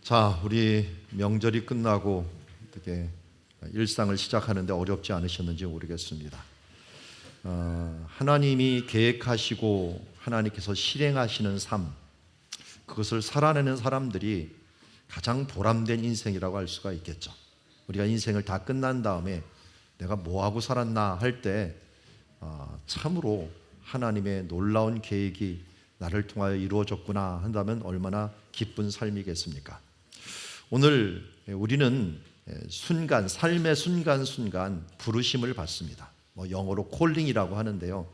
자, 우리 명절이 끝나고 어떻게 일상을 시작하는데 어렵지 않으셨는지 모르겠습니다. 하나님이 계획하시고 하나님께서 실행하시는 삶, 그것을 살아내는 사람들이 가장 보람된 인생이라고 할 수가 있겠죠. 우리가 인생을 다 끝난 다음에 내가 뭐하고 살았나 할 때 참으로 하나님의 놀라운 계획이 나를 통하여 이루어졌구나 한다면 얼마나 기쁜 삶이겠습니까? 오늘 우리는 순간, 삶의 순간순간 부르심을 받습니다. 영어로 콜링이라고 하는데요.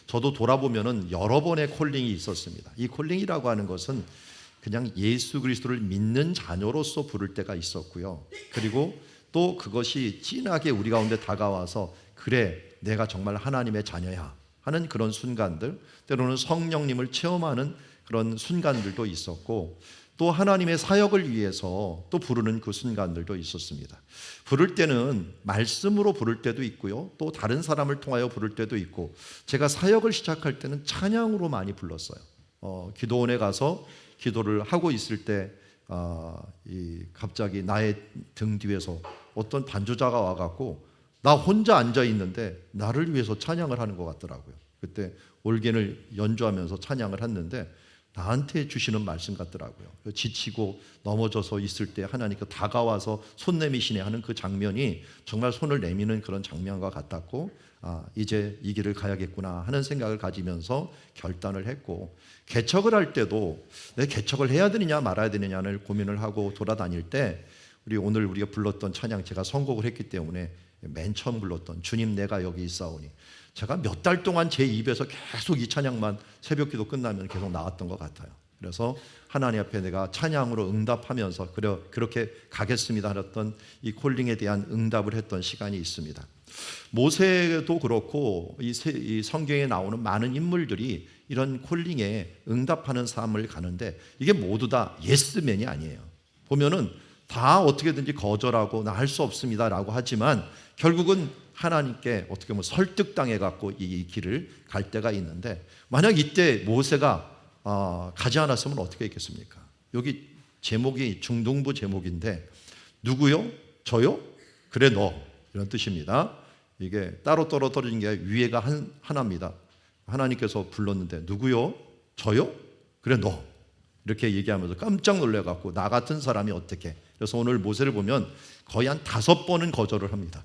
저도 돌아보면은 여러 번의 콜링이 있었습니다. 이 콜링이라고 하는 것은 그냥 예수 그리스도를 믿는 자녀로서 부를 때가 있었고요. 그리고 또 그것이 진하게 우리 가운데 다가와서 그래, 내가 정말 하나님의 자녀야 하는 그런 순간들, 때로는 성령님을 체험하는 그런 순간들도 있었고, 또 하나님의 사역을 위해서 또 부르는 그 순간들도 있었습니다. 부를 때는 말씀으로 부를 때도 있고요, 또 다른 사람을 통하여 부를 때도 있고, 제가 사역을 시작할 때는 찬양으로 많이 불렀어요. 기도원에 가서 기도를 하고 있을 때 갑자기 나의 등 뒤에서 어떤 반주자가 와갖고 나 혼자 앉아 있는데 나를 위해서 찬양을 하는 것 같더라고요. 그때 올겐을 연주하면서 찬양을 했는데 나한테 주시는 말씀 같더라고요. 지치고 넘어져서 있을 때 하나님께 다가와서 손 내미시네 하는 그 장면이 정말 손을 내미는 그런 장면과 같았고, 이제 이 길을 가야겠구나 하는 생각을 가지면서 결단을 했고, 개척을 할 때도 내 개척을 해야 되느냐 말아야 되느냐를 고민을 하고 돌아다닐 때 오늘 우리가 불렀던 찬양, 제가 선곡을 했기 때문에 맨 처음 불렀던 주님 내가 여기 있사오니, 제가 몇 달 동안 제 입에서 계속 이 찬양만 새벽 기도 끝나면 계속 나왔던 것 같아요. 그래서 하나님 앞에 내가 찬양으로 응답하면서 그렇게 가겠습니다 하였던 이 콜링에 대한 응답을 했던 시간이 있습니다. 모세도 그렇고 이 성경에 나오는 많은 인물들이 이런 콜링에 응답하는 삶을 가는데 이게 모두 다 예스맨이 아니에요. 보면은 다 어떻게든지 거절하고 나 할 수 없습니다 라고 하지만 결국은 하나님께 어떻게 보면 설득당해 갖고 이 길을 갈 때가 있는데, 만약 이때 모세가 가지 않았으면 어떻게 했겠습니까? 여기 제목이 중동부 제목인데 누구요? 저요? 그래 너, 이런 뜻입니다. 이게 따로 떨어진 게 위에가 하나입니다. 하나님께서 불렀는데 누구요? 저요? 그래 너, 이렇게 얘기하면서 깜짝 놀래갖고 나 같은 사람이 어떻게. 그래서 오늘 모세를 보면 거의 한 5번은 거절을 합니다.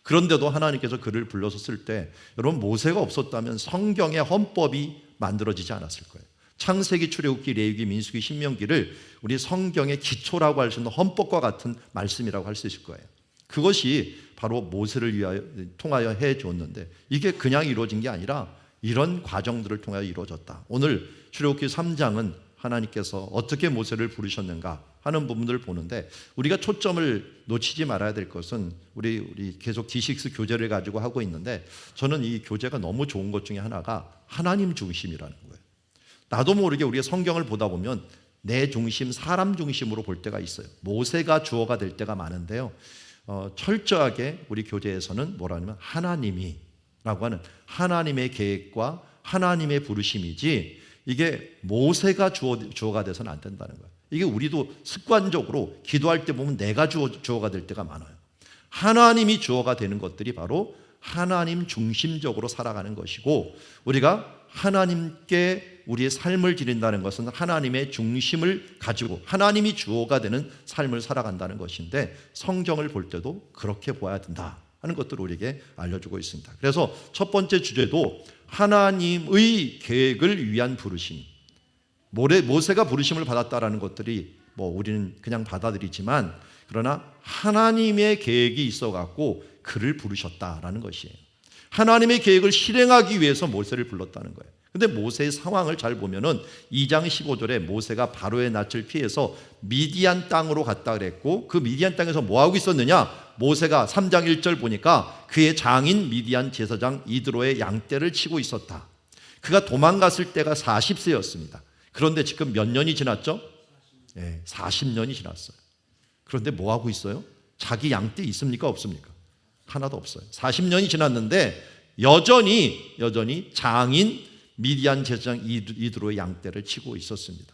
그런데도 하나님께서 그를 불러서 쓸 때, 여러분 모세가 없었다면 성경의 헌법이 만들어지지 않았을 거예요. 창세기, 출애굽기, 레위기, 민수기, 신명기를 우리 성경의 기초라고 할 수 있는 헌법과 같은 말씀이라고 할 수 있을 거예요. 그것이 바로 모세를 통하여 해줬는데 이게 그냥 이루어진 게 아니라 이런 과정들을 통하여 이루어졌다. 오늘 출애굽기 3장은 하나님께서 어떻게 모세를 부르셨는가 하는 부분들을 보는데, 우리가 초점을 놓치지 말아야 될 것은 우리 계속 D6 교제를 가지고 하고 있는데, 저는 이 교제가 너무 좋은 것 중에 하나가 하나님 중심이라는 거예요. 나도 모르게 우리가 성경을 보다 보면 내 중심, 사람 중심으로 볼 때가 있어요. 모세가 주어가 될 때가 많은데요, 철저하게 우리 교제에서는 뭐라냐면 하나님이라고 하는 하나님의 계획과 하나님의 부르심이지, 이게 모세가 주어가 돼서는 안 된다는 거예요. 이게 우리도 습관적으로 기도할 때 보면 내가 주어가 될 때가 많아요. 하나님이 주어가 되는 것들이 바로 하나님 중심적으로 살아가는 것이고, 우리가 하나님께 우리의 삶을 드린다는 것은 하나님의 중심을 가지고 하나님이 주어가 되는 삶을 살아간다는 것인데, 성경을 볼 때도 그렇게 보아야 된다 하는 것들을 우리에게 알려주고 있습니다. 그래서 첫 번째 주제도 하나님의 계획을 위한 부르심, 모세가 부르심을 받았다라는 것들이 우리는 그냥 받아들이지만, 그러나 하나님의 계획이 있어갖고 그를 부르셨다라는 것이에요. 하나님의 계획을 실행하기 위해서 모세를 불렀다는 거예요. 근데 모세의 상황을 잘 보면은 2장 15절에 모세가 바로의 낯을 피해서 미디안 땅으로 갔다 그랬고, 그 미디안 땅에서 뭐 하고 있었느냐? 모세가 3장 1절 보니까 그의 장인 미디안 제사장 이드로의 양떼를 치고 있었다. 그가 도망갔을 때가 40세였습니다. 그런데 지금 몇 년이 지났죠? 40년이 지났어요. 그런데 뭐 하고 있어요? 자기 양떼 있습니까? 없습니까? 하나도 없어요. 40년이 지났는데 여전히 장인 미디안 제사장 이드로의 양떼를 치고 있었습니다.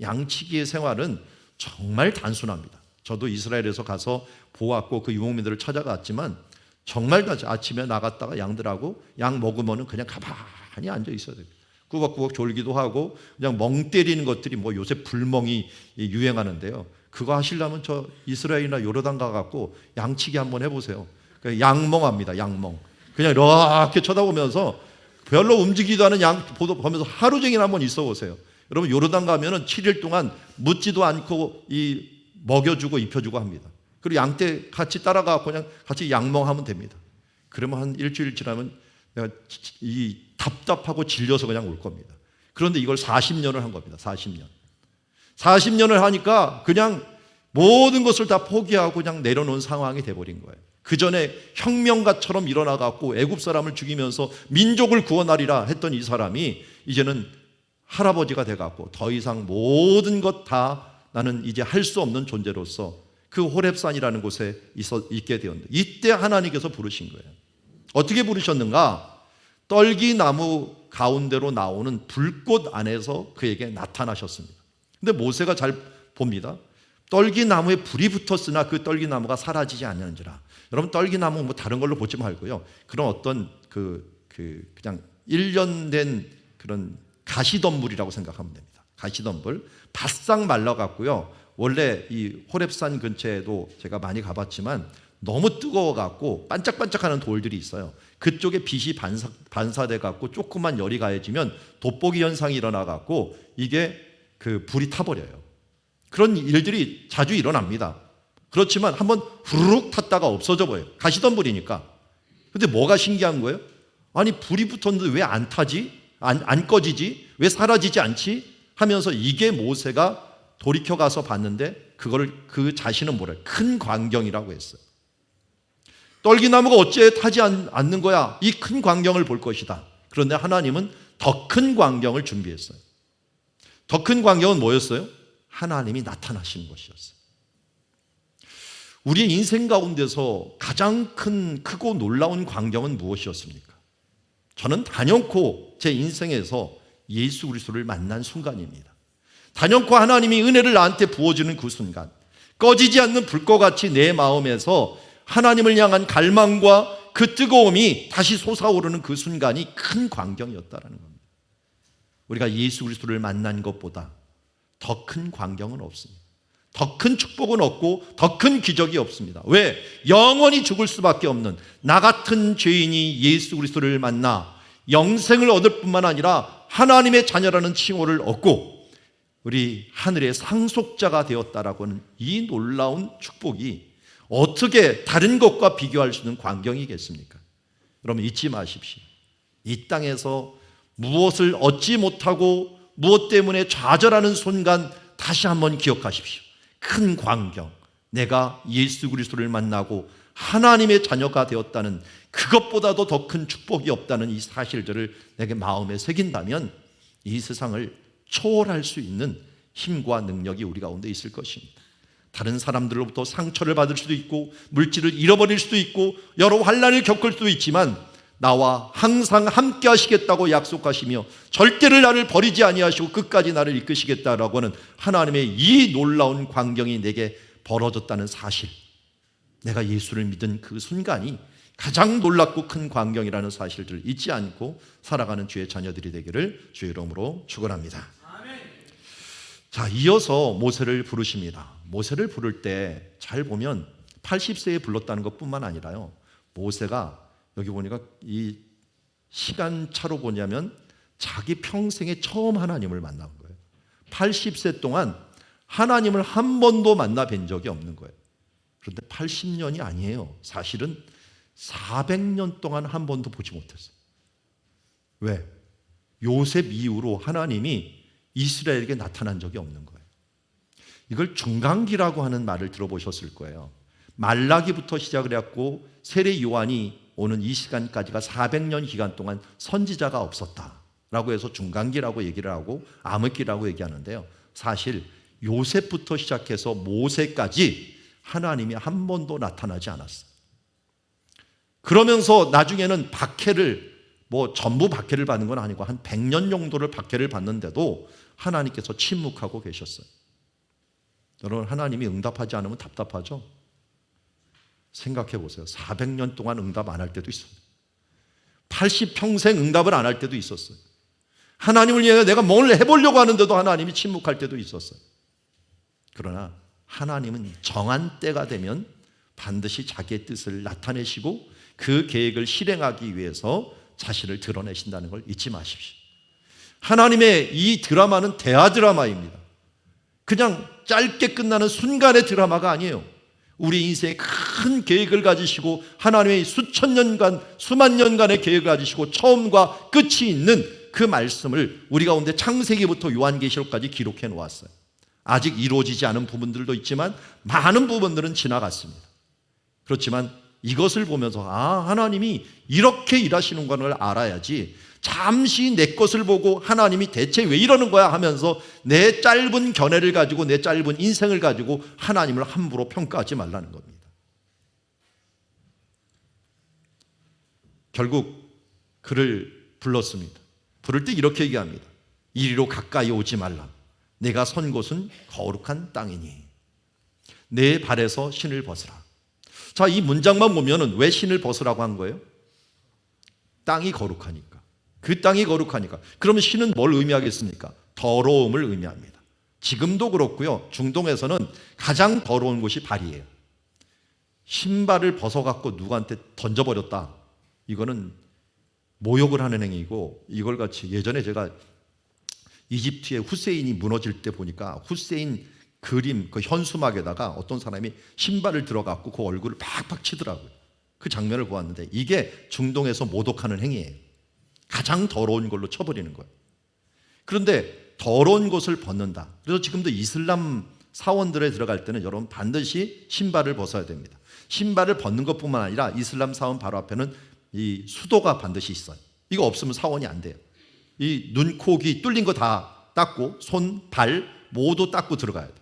양치기의 생활은 정말 단순합니다. 저도 이스라엘에서 가서 보았고 그 유목민들을 찾아갔지만 정말 아침에 나갔다가 양들하고 양 먹으면은 그냥 가만히 앉아 있어야 돼요. 꾸벅꾸벅 졸기도 하고 그냥 멍 때리는 것들이 뭐 요새 불멍이 유행하는데요. 그거 하시려면 저 이스라엘이나 요르단 가갖고 양치기 한번 해보세요. 양멍합니다. 양멍. 그냥 이렇게 쳐다보면서 별로 움직이지도 않은 양 보면서 하루 종일 한번 있어 보세요. 여러분 요르단 가면은 7일 동안 묻지도 않고 먹여주고 입혀주고 합니다. 그리고 양떼 같이 따라가 그냥 같이 양멍하면 됩니다. 그러면 한 일주일 지나면 내가 답답하고 질려서 그냥 올 겁니다. 그런데 이걸 40년을 한 겁니다. 40년을 하니까 그냥 모든 것을 다 포기하고 그냥 내려놓은 상황이 돼버린 거예요. 그 전에 혁명가처럼 일어나갖고 애굽 사람을 죽이면서 민족을 구원하리라 했던 이 사람이 이제는 할아버지가 돼갖고 더 이상 모든 것 다 나는 이제 할 수 없는 존재로서 그 호렙산이라는 곳에 있게 되었는데 이때 하나님께서 부르신 거예요. 어떻게 부르셨는가? 떨기나무 가운데로 나오는 불꽃 안에서 그에게 나타나셨습니다. 근데 모세가 잘 봅니다. 떨기나무에 불이 붙었으나 그 떨기나무가 사라지지 않는지라. 여러분 떨기나무 뭐 다른 걸로 보지 말고요. 그런 어떤 그냥 일련된 그런 가시덤불이라고 생각하면 됩니다. 가시덤불 바싹 말라갖고요. 원래 이 호렙산 근처에도 제가 많이 가봤지만 너무 뜨거워갖고 반짝반짝하는 돌들이 있어요. 그쪽에 빛이 반사돼갖고 조금만 열이 가해지면 돋보기 현상이 일어나갖고 이게 그 불이 타버려요. 그런 일들이 자주 일어납니다. 그렇지만 한번 후루룩 탔다가 없어져 버려요. 가시덤불이니까. 근데 뭐가 신기한 거예요? 아니 불이 붙었는데 왜 안 타지? 안 꺼지지? 왜 사라지지 않지? 하면서 이게 모세가 돌이켜 가서 봤는데 그 자신은 뭐래요? 큰 광경이라고 했어요. 떨기나무가 어째 타지 않는 거야? 이 큰 광경을 볼 것이다. 그런데 하나님은 더 큰 광경을 준비했어요. 더 큰 광경은 뭐였어요? 하나님이 나타나시는 것이었어요. 우리 인생 가운데서 가장 크고 놀라운 광경은 무엇이었습니까? 저는 단연코 제 인생에서 예수 그리스도를 만난 순간입니다. 단연코 하나님이 은혜를 나한테 부어주는 그 순간, 꺼지지 않는 불꽃같이 내 마음에서 하나님을 향한 갈망과 그 뜨거움이 다시 솟아오르는 그 순간이 큰 광경이었다는 겁니다. 우리가 예수 그리스도를 만난 것보다 더 큰 광경은 없습니다. 더 큰 축복은 없고 더 큰 기적이 없습니다. 왜? 영원히 죽을 수밖에 없는 나 같은 죄인이 예수 그리스도를 만나 영생을 얻을 뿐만 아니라 하나님의 자녀라는 칭호를 얻고 우리 하늘의 상속자가 되었다라고 하는 이 놀라운 축복이 어떻게 다른 것과 비교할 수 있는 광경이겠습니까? 여러분 잊지 마십시오. 이 땅에서 무엇을 얻지 못하고 무엇 때문에 좌절하는 순간 다시 한번 기억하십시오. 큰 광경, 내가 예수 그리스도를 만나고 하나님의 자녀가 되었다는 그것보다도 더 큰 축복이 없다는 이 사실들을 내게 마음에 새긴다면 이 세상을 초월할 수 있는 힘과 능력이 우리 가운데 있을 것입니다. 다른 사람들로부터 상처를 받을 수도 있고 물질을 잃어버릴 수도 있고 여러 환난을 겪을 수도 있지만 나와 항상 함께 하시겠다고 약속하시며 절대로 나를 버리지 아니하시고 끝까지 나를 이끄시겠다라고 하는 하나님의 이 놀라운 광경이 내게 벌어졌다는 사실, 내가 예수를 믿은 그 순간이 가장 놀랍고 큰 광경이라는 사실들을 잊지 않고 살아가는 주의 자녀들이 되기를 주의 이름으로 축원합니다. 자, 이어서 모세를 부르십니다. 모세를 부를 때 잘 보면 80세에 불렀다는 것뿐만 아니라요, 모세가 여기 보니까 이 시간차로 보냐면 자기 평생에 처음 하나님을 만난 거예요. 80세 동안 하나님을 한 번도 만나 뵌 적이 없는 거예요. 그런데 80년이 아니에요. 사실은 400년 동안 한 번도 보지 못했어요. 왜? 요셉 이후로 하나님이 이스라엘에게 나타난 적이 없는 거예요. 이걸 중간기라고 하는 말을 들어보셨을 거예요. 말라기부터 시작을 해갖고 세례 요한이 오는 이 시간까지가 400년 기간 동안 선지자가 없었다라고 해서 중간기라고 얘기를 하고 암흑기라고 얘기하는데요. 사실 요셉부터 시작해서 모세까지 하나님이 한 번도 나타나지 않았어요. 그러면서 나중에는 박해를 전부 박해를 받는 건 아니고 한 100년 정도를 박해를 받는데도 하나님께서 침묵하고 계셨어요. 여러분, 하나님이 응답하지 않으면 답답하죠? 생각해 보세요. 400년 동안 응답 안 할 때도 있어요. 80평생 응답을 안 할 때도 있었어요. 하나님을 위해 내가 뭘 해보려고 하는데도 하나님이 침묵할 때도 있었어요. 그러나 하나님은 정한 때가 되면 반드시 자기의 뜻을 나타내시고 그 계획을 실행하기 위해서 자신을 드러내신다는 걸 잊지 마십시오. 하나님의 이 드라마는 대하 드라마입니다. 그냥 짧게 끝나는 순간의 드라마가 아니에요. 우리 인생에 큰 계획을 가지시고 하나님의 수천 년간, 수만 년간의 계획을 가지시고 처음과 끝이 있는 그 말씀을 우리 가운데 창세기부터 요한계시록까지 기록해 놓았어요. 아직 이루어지지 않은 부분들도 있지만 많은 부분들은 지나갔습니다. 그렇지만 이것을 보면서 하나님이 이렇게 일하시는 걸 알아야지 잠시 내 것을 보고 하나님이 대체 왜 이러는 거야 하면서 내 짧은 견해를 가지고 내 짧은 인생을 가지고 하나님을 함부로 평가하지 말라는 겁니다. 결국 그를 불렀습니다. 부를 때 이렇게 얘기합니다. 이리로 가까이 오지 말라. 내가 선 곳은 거룩한 땅이니 내 발에서 신을 벗으라. 자, 이 문장만 보면은 왜 신을 벗으라고 한 거예요? 땅이 거룩하니까. 그 땅이 거룩하니까. 그러면 신은 뭘 의미하겠습니까? 더러움을 의미합니다. 지금도 그렇고요. 중동에서는 가장 더러운 곳이 발이에요. 신발을 벗어갖고 누구한테 던져버렸다. 이거는 모욕을 하는 행위고, 이걸 같이 예전에 제가 이집트의 후세인이 무너질 때 보니까 후세인 그림 그 현수막에다가 어떤 사람이 신발을 들어갖고 그 얼굴을 팍팍 치더라고요. 그 장면을 보았는데 이게 중동에서 모독하는 행위예요. 가장 더러운 걸로 쳐버리는 거예요. 그런데 더러운 것을 벗는다. 그래서 지금도 이슬람 사원들에 들어갈 때는 여러분 반드시 신발을 벗어야 됩니다. 신발을 벗는 것뿐만 아니라 이슬람 사원 바로 앞에는 이 수도가 반드시 있어요. 이거 없으면 사원이 안 돼요. 이 눈, 코, 귀 뚫린 거 다 닦고 손, 발 모두 닦고 들어가야 돼요.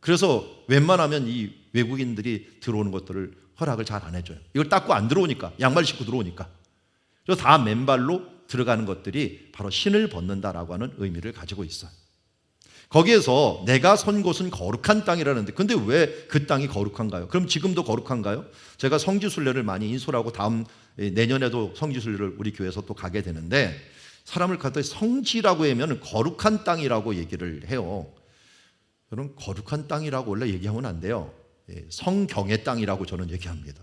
그래서 웬만하면 이 외국인들이 들어오는 것들을 허락을 잘 안 해줘요. 이걸 닦고 안 들어오니까, 양말 신고 들어오니까. 그래서 다 맨발로 들어가는 것들이 바로 신을 벗는다라고 하는 의미를 가지고 있어요. 거기에서 내가 선 곳은 거룩한 땅이라는데, 근데 왜 그 땅이 거룩한가요? 그럼 지금도 거룩한가요? 제가 성지순례를 많이 인솔하고 다음 내년에도 성지순례를 우리 교회에서 또 가게 되는데, 사람을 갖다 성지라고 하면 거룩한 땅이라고 얘기를 해요. 여러분, 거룩한 땅이라고 원래 얘기하면 안 돼요. 성경의 땅이라고 저는 얘기합니다.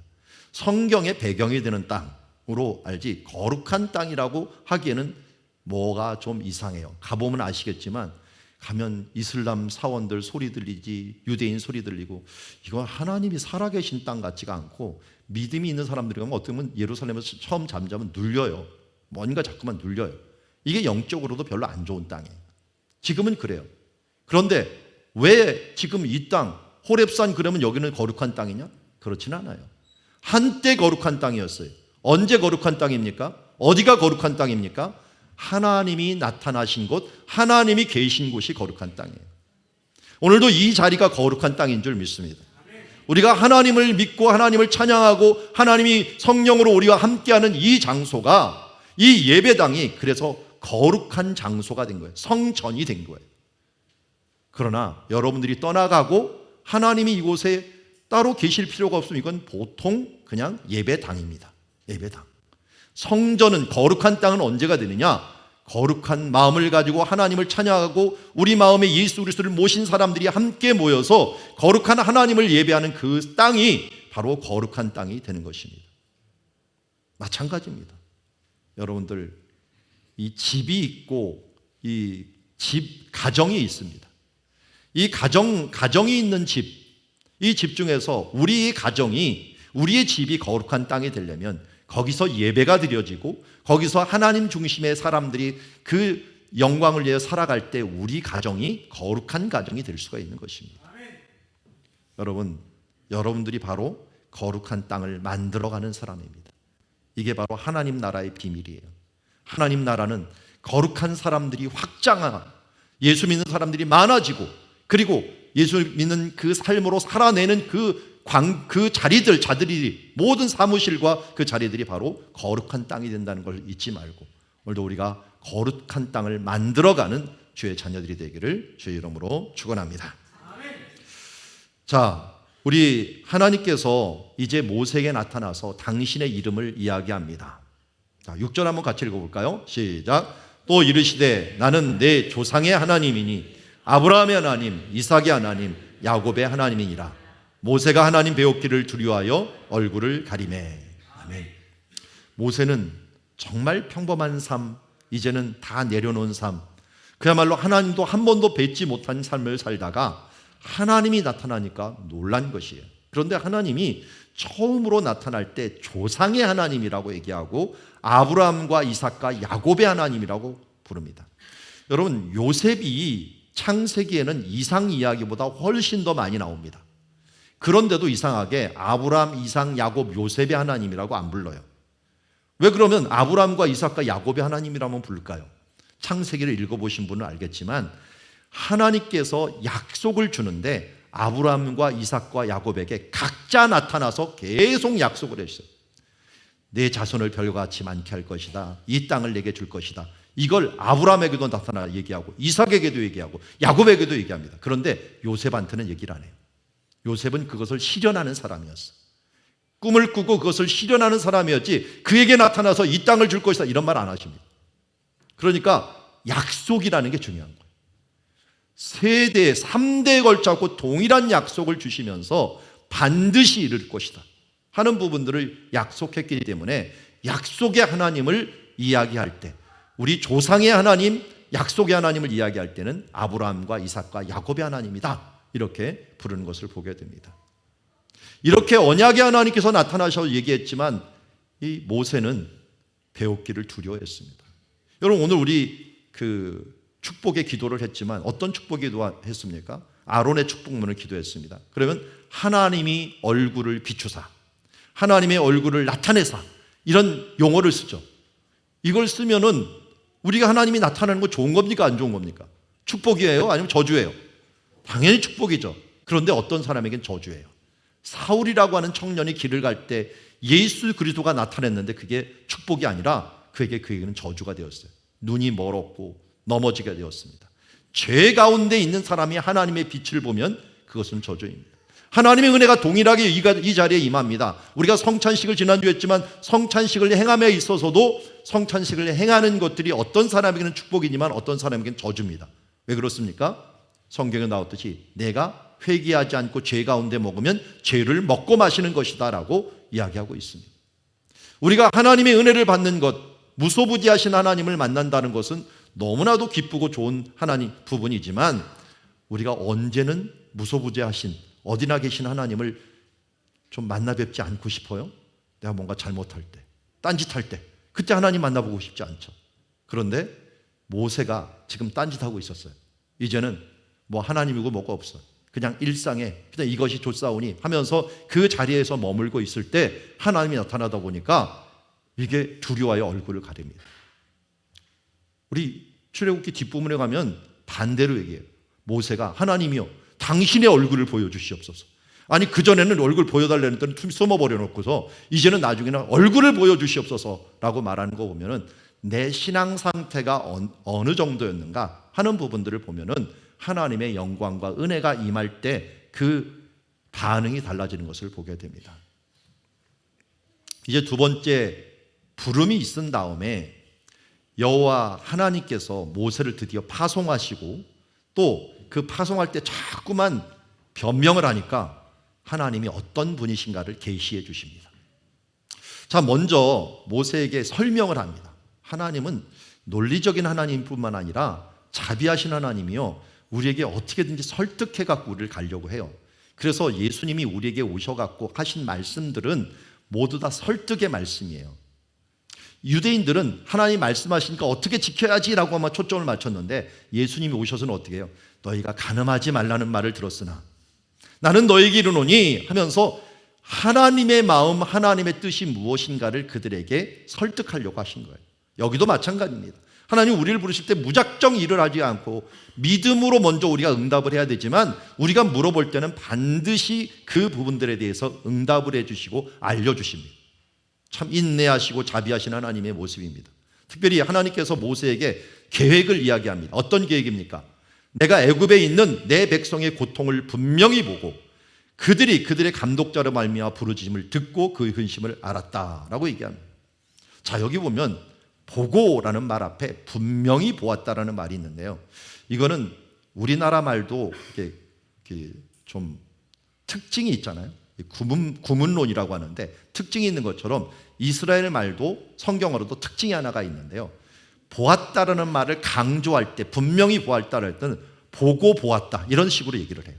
성경의 배경이 되는 땅으로 알지, 거룩한 땅이라고 하기에는 뭐가 좀 이상해요. 가보면 아시겠지만 가면 이슬람 사원들 소리 들리지, 유대인 소리 들리고, 이건 하나님이 살아계신 땅 같지가 않고, 믿음이 있는 사람들이 가면 어떻게 보면 예루살렘에서 처음 잠자면 눌려요. 뭔가 자꾸만 눌려요. 이게 영적으로도 별로 안 좋은 땅이에요. 지금은 그래요. 그런데 왜 지금 이 땅 호렙산 그러면 여기는 거룩한 땅이냐? 그렇지는 않아요. 한때 거룩한 땅이었어요. 언제 거룩한 땅입니까? 어디가 거룩한 땅입니까? 하나님이 나타나신 곳, 하나님이 계신 곳이 거룩한 땅이에요. 오늘도 이 자리가 거룩한 땅인 줄 믿습니다. 우리가 하나님을 믿고 하나님을 찬양하고 하나님이 성령으로 우리와 함께하는 이 장소가, 이 예배당이 그래서 거룩한 장소가 된 거예요. 성전이 된 거예요. 그러나 여러분들이 떠나가고 하나님이 이곳에 따로 계실 필요가 없으면 이건 보통 그냥 예배당입니다. 예배당. 성전은, 거룩한 땅은 언제가 되느냐? 거룩한 마음을 가지고 하나님을 찬양하고 우리 마음에 예수 그리스도를 모신 사람들이 함께 모여서 거룩한 하나님을 예배하는 그 땅이 바로 거룩한 땅이 되는 것입니다. 마찬가지입니다. 여러분들, 이 집이 있고 이 집, 가정이 있습니다. 이 가정이 있는 집, 이 집 중에서 우리의 가정이, 우리의 집이 거룩한 땅이 되려면 거기서 예배가 드려지고 거기서 하나님 중심의 사람들이 그 영광을 위해 살아갈 때 우리 가정이 거룩한 가정이 될 수가 있는 것입니다. 여러분, 여러분들이 바로 거룩한 땅을 만들어가는 사람입니다. 이게 바로 하나님 나라의 비밀이에요. 하나님 나라는 거룩한 사람들이 확장하고 예수 믿는 사람들이 많아지고, 그리고 예수 믿는 그 삶으로 살아내는 그 자리들이, 모든 사무실과 그 자리들이 바로 거룩한 땅이 된다는 걸 잊지 말고, 오늘도 우리가 거룩한 땅을 만들어가는 주의 자녀들이 되기를 주의 이름으로 축원합니다. 자, 우리 하나님께서 이제 모세에게 나타나서 당신의 이름을 이야기합니다. 자, 6절 한번 같이 읽어볼까요? 시작. 또 이르시되 나는 내 조상의 하나님이니 아브라함의 하나님, 이삭의 하나님, 야곱의 하나님이니라. 모세가 하나님 배웠기를 두려워하여 얼굴을 가리매. 아멘. 모세는 정말 평범한 삶, 이제는 다 내려놓은 삶, 그야말로 하나님도 한 번도 뵙지 못한 삶을 살다가 하나님이 나타나니까 놀란 것이에요. 그런데 하나님이 처음으로 나타날 때 조상의 하나님이라고 얘기하고 아브라함과 이삭과 야곱의 하나님이라고 부릅니다. 여러분, 요셉이 창세기에는 이상 이야기보다 훨씬 더 많이 나옵니다. 그런데도 이상하게 아브라함, 이삭, 야곱, 요셉의 하나님이라고 안 불러요. 왜 그러면 아브라함과 이삭과 야곱의 하나님이라면 부를까요? 창세기를 읽어보신 분은 알겠지만 하나님께서 약속을 주는데 아브라함과 이삭과 야곱에게 각자 나타나서 계속 약속을 했어요. 내 자손을 별과 같이 많게 할 것이다. 이 땅을 내게 줄 것이다. 이걸 아브라함에게도 나타나 얘기하고 이삭에게도 얘기하고 야곱에게도 얘기합니다. 그런데 요셉한테는 얘기를 안 해요. 요셉은 그것을 실현하는 사람이었어. 꿈을 꾸고 그것을 실현하는 사람이었지 그에게 나타나서 이 땅을 줄 것이다 이런 말 안 하십니다. 그러니까 약속이라는 게 중요한 거예요. 세대, 3대에 걸쳐서 동일한 약속을 주시면서 반드시 이룰 것이다 하는 부분들을 약속했기 때문에 약속의 하나님을 이야기할 때, 우리 조상의 하나님, 약속의 하나님을 이야기할 때는 아브라함과 이삭과 야곱의 하나님이다 이렇게 부르는 것을 보게 됩니다. 이렇게 언약의 하나님께서 나타나셔서 얘기했지만 이 모세는 배웠기를 두려워했습니다. 여러분, 오늘 우리 축복의 기도를 했지만 어떤 축복의 기도 했습니까? 아론의 축복문을 기도했습니다. 그러면 하나님이 얼굴을 비추사, 하나님의 얼굴을 나타내사 이런 용어를 쓰죠. 이걸 쓰면은 우리가 하나님이 나타나는 거 좋은 겁니까? 안 좋은 겁니까? 축복이에요? 아니면 저주예요? 당연히 축복이죠. 그런데 어떤 사람에겐 저주예요. 사울이라고 하는 청년이 길을 갈 때 예수 그리스도가 나타냈는데 그게 축복이 아니라 그에게는 저주가 되었어요. 눈이 멀었고 넘어지게 되었습니다. 죄 가운데 있는 사람이 하나님의 빛을 보면 그것은 저주입니다. 하나님의 은혜가 동일하게 이 자리에 임합니다. 우리가 성찬식을 지난주에 했지만 성찬식을 행함에 있어서도 성찬식을 행하는 것들이 어떤 사람에게는 축복이지만 어떤 사람에게는 저주입니다. 왜 그렇습니까? 성경에 나왔듯이 내가 회개하지 않고 죄 가운데 먹으면 죄를 먹고 마시는 것이다 라고 이야기하고 있습니다. 우리가 하나님의 은혜를 받는 것, 무소부지하신 하나님을 만난다는 것은 너무나도 기쁘고 좋은 하나님 부분이지만 우리가 언제는 무소부지하신 어디나 계신 하나님을 좀 만나 뵙지 않고 싶어요? 내가 뭔가 잘못할 때, 딴짓할 때 그때 하나님 만나보고 싶지 않죠. 그런데 모세가 지금 딴짓하고 있었어요. 이제는 뭐 하나님이고 뭐가 없어. 그냥 일상에 그냥 이것이 좋사오니 하면서 그 자리에서 머물고 있을 때 하나님이 나타나다 보니까 이게 두려워하여 얼굴을 가립니다. 우리 출애굽기 뒷부분에 가면 반대로 얘기해요. 모세가 하나님이여 당신의 얼굴을 보여주시옵소서. 아니 그전에는 얼굴 보여달라는 데는 숨어버려 놓고서 이제는 나중에는 얼굴을 보여주시옵소서라고 말하는 거 보면은 내 신앙 상태가 어느 정도였는가 하는 부분들을 보면은 하나님의 영광과 은혜가 임할 때 그 반응이 달라지는 것을 보게 됩니다. 이제 두 번째 부름이 있은 다음에 여호와 하나님께서 모세를 드디어 파송하시고 또 그 파송할 때 자꾸만 변명을 하니까 하나님이 어떤 분이신가를 계시해 주십니다. 자, 먼저 모세에게 설명을 합니다. 하나님은 논리적인 하나님뿐만 아니라 자비하신 하나님이요 우리에게 어떻게든지 설득해 갖고 우리를 가려고 해요. 그래서 예수님이 우리에게 오셔 갖고 하신 말씀들은 모두 다 설득의 말씀이에요. 유대인들은 하나님 말씀하시니까 어떻게 지켜야지라고 아마 초점을 맞췄는데 예수님이 오셔서는 어떻게 해요? 너희가 간음하지 말라는 말을 들었으나 나는 너에게 이르노니 하면서 하나님의 마음, 하나님의 뜻이 무엇인가를 그들에게 설득하려고 하신 거예요. 여기도 마찬가지입니다. 하나님 우리를 부르실 때 무작정 일을 하지 않고 믿음으로 먼저 우리가 응답을 해야 되지만 우리가 물어볼 때는 반드시 그 부분들에 대해서 응답을 해주시고 알려주십니다. 참 인내하시고 자비하신 하나님의 모습입니다. 특별히 하나님께서 모세에게 계획을 이야기합니다. 어떤 계획입니까? 내가 애굽에 있는 내 백성의 고통을 분명히 보고 그들의 감독자로 말미암아 부르짖음을 듣고 그 근심을 알았다라고 얘기합니다. 자, 여기 보면 보고라는 말 앞에 분명히 보았다라는 말이 있는데요. 이거는 우리나라 말도 이렇게 좀 특징이 있잖아요. 구문론이라고 하는데 특징이 있는 것처럼 이스라엘 말도 성경어로도 특징이 하나가 있는데요. 보았다라는 말을 강조할 때, 분명히 보았다를 할 때는 보고 보았다 이런 식으로 얘기를 해요.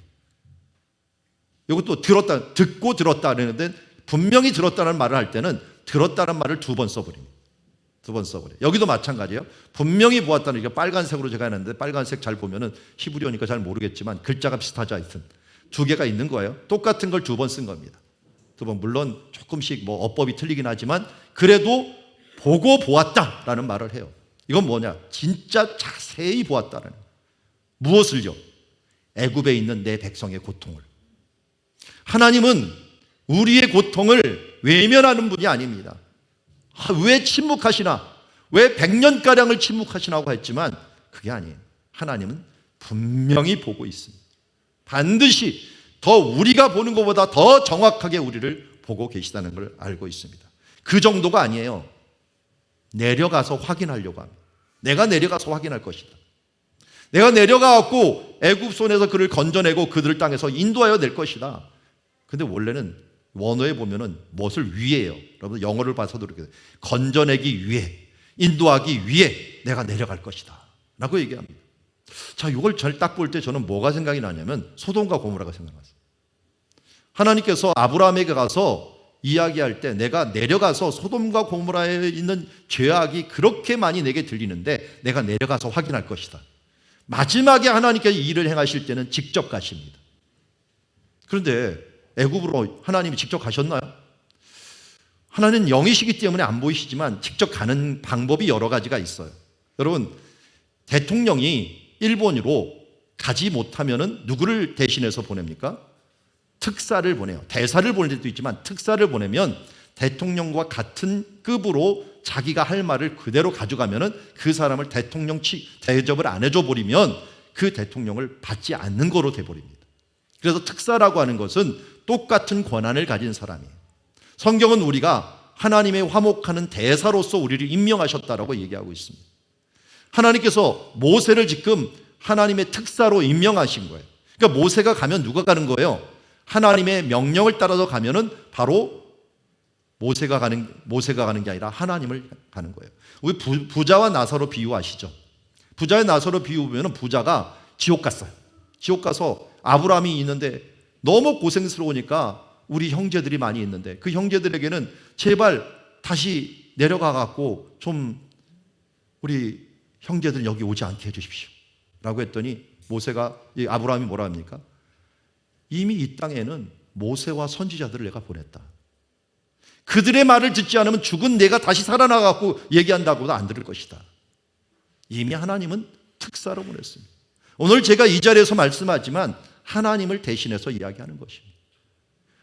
이것도 들었다, 듣고 들었다 그러는데 분명히 들었다는 말을 할 때는 들었다는 말을 2번 써버립니다. 2번 써버려요. 여기도 마찬가지예요. 분명히 보았다는 게 빨간색으로 제가 했는데 빨간색 잘 보면은 히브리어니까 잘 모르겠지만 글자가 비슷하지 하여튼 2개가 있는 거예요. 똑같은 걸 2번 쓴 겁니다. 2번 물론 조금씩 뭐 어법이 틀리긴 하지만 그래도 보고 보았다라는 말을 해요. 이건 뭐냐? 진짜 자세히 보았다라는 거예요. 무엇을요? 애굽에 있는 내 백성의 고통을. 하나님은 우리의 고통을 외면하는 분이 아닙니다. 왜 침묵하시나? 왜 100년가량을 침묵하시나고 했지만 그게 아니에요. 하나님은 분명히 보고 있습니다. 반드시 더 우리가 보는 것보다 더 정확하게 우리를 보고 계시다는 걸 알고 있습니다. 그 정도가 아니에요. 내려가서 확인하려고 합니다. 내가 내려가서 확인할 것이다. 내가 내려가고 애굽 손에서 그를 건져내고 그들 땅에서 인도하여 낼 것이다. 근데 원래는 원어에 보면은 무엇을 위해요. 여러분 영어를 봐서도 그렇게 건져내기 위해, 인도하기 위해 내가 내려갈 것이다 라고 얘기합니다. 자, 이걸 잘 딱 볼 때 저는 뭐가 생각이 나냐면 소돔과 고모라가 생각났어요. 하나님께서 아브라함에게 가서 이야기할 때 내가 내려가서 소돔과 고모라에 있는 죄악이 그렇게 많이 내게 들리는데 내가 내려가서 확인할 것이다. 마지막에 하나님께서 이 일을 행하실 때는 직접 가십니다. 그런데 애굽으로 하나님이 직접 가셨나요? 하나님은 영이시기 때문에 안 보이시지만 직접 가는 방법이 여러 가지가 있어요. 여러분, 대통령이 일본으로 가지 못하면은 누구를 대신해서 보냅니까? 특사를 보내요. 대사를 보낼 때도 있지만 특사를 보내면 대통령과 같은 급으로 자기가 할 말을 그대로 가져가면은 그 사람을 대통령 대접을 안 해줘 버리면 그 대통령을 받지 않는 거로 돼 버립니다. 그래서 특사라고 하는 것은 똑같은 권한을 가진 사람이에요. 성경은 우리가 하나님의 화목하는 대사로서 우리를 임명하셨다라고 얘기하고 있습니다. 하나님께서 모세를 지금 하나님의 특사로 임명하신 거예요. 그러니까 모세가 가면 누가 가는 거예요? 하나님의 명령을 따라서 가면은 바로 모세가 가는 게 아니라 하나님을 가는 거예요. 우리 부자와 나사로 비유 아시죠? 부자와 나사로 비유 보면은 부자가 지옥 갔어요. 지옥 가서 아브라함이 있는데 너무 고생스러우니까 우리 형제들이 많이 있는데 그 형제들에게는 제발 다시 내려가 갖고 좀 우리 형제들 여기 오지 않게 해주십시오 라고 했더니 아브라함이 뭐라 합니까? 이미 이 땅에는 모세와 선지자들을 내가 보냈다. 그들의 말을 듣지 않으면 죽은 내가 다시 살아나갖고 얘기한다고도 안 들을 것이다. 이미 하나님은 특사로 보냈습니다. 오늘 제가 이 자리에서 말씀하지만 하나님을 대신해서 이야기하는 것입니다.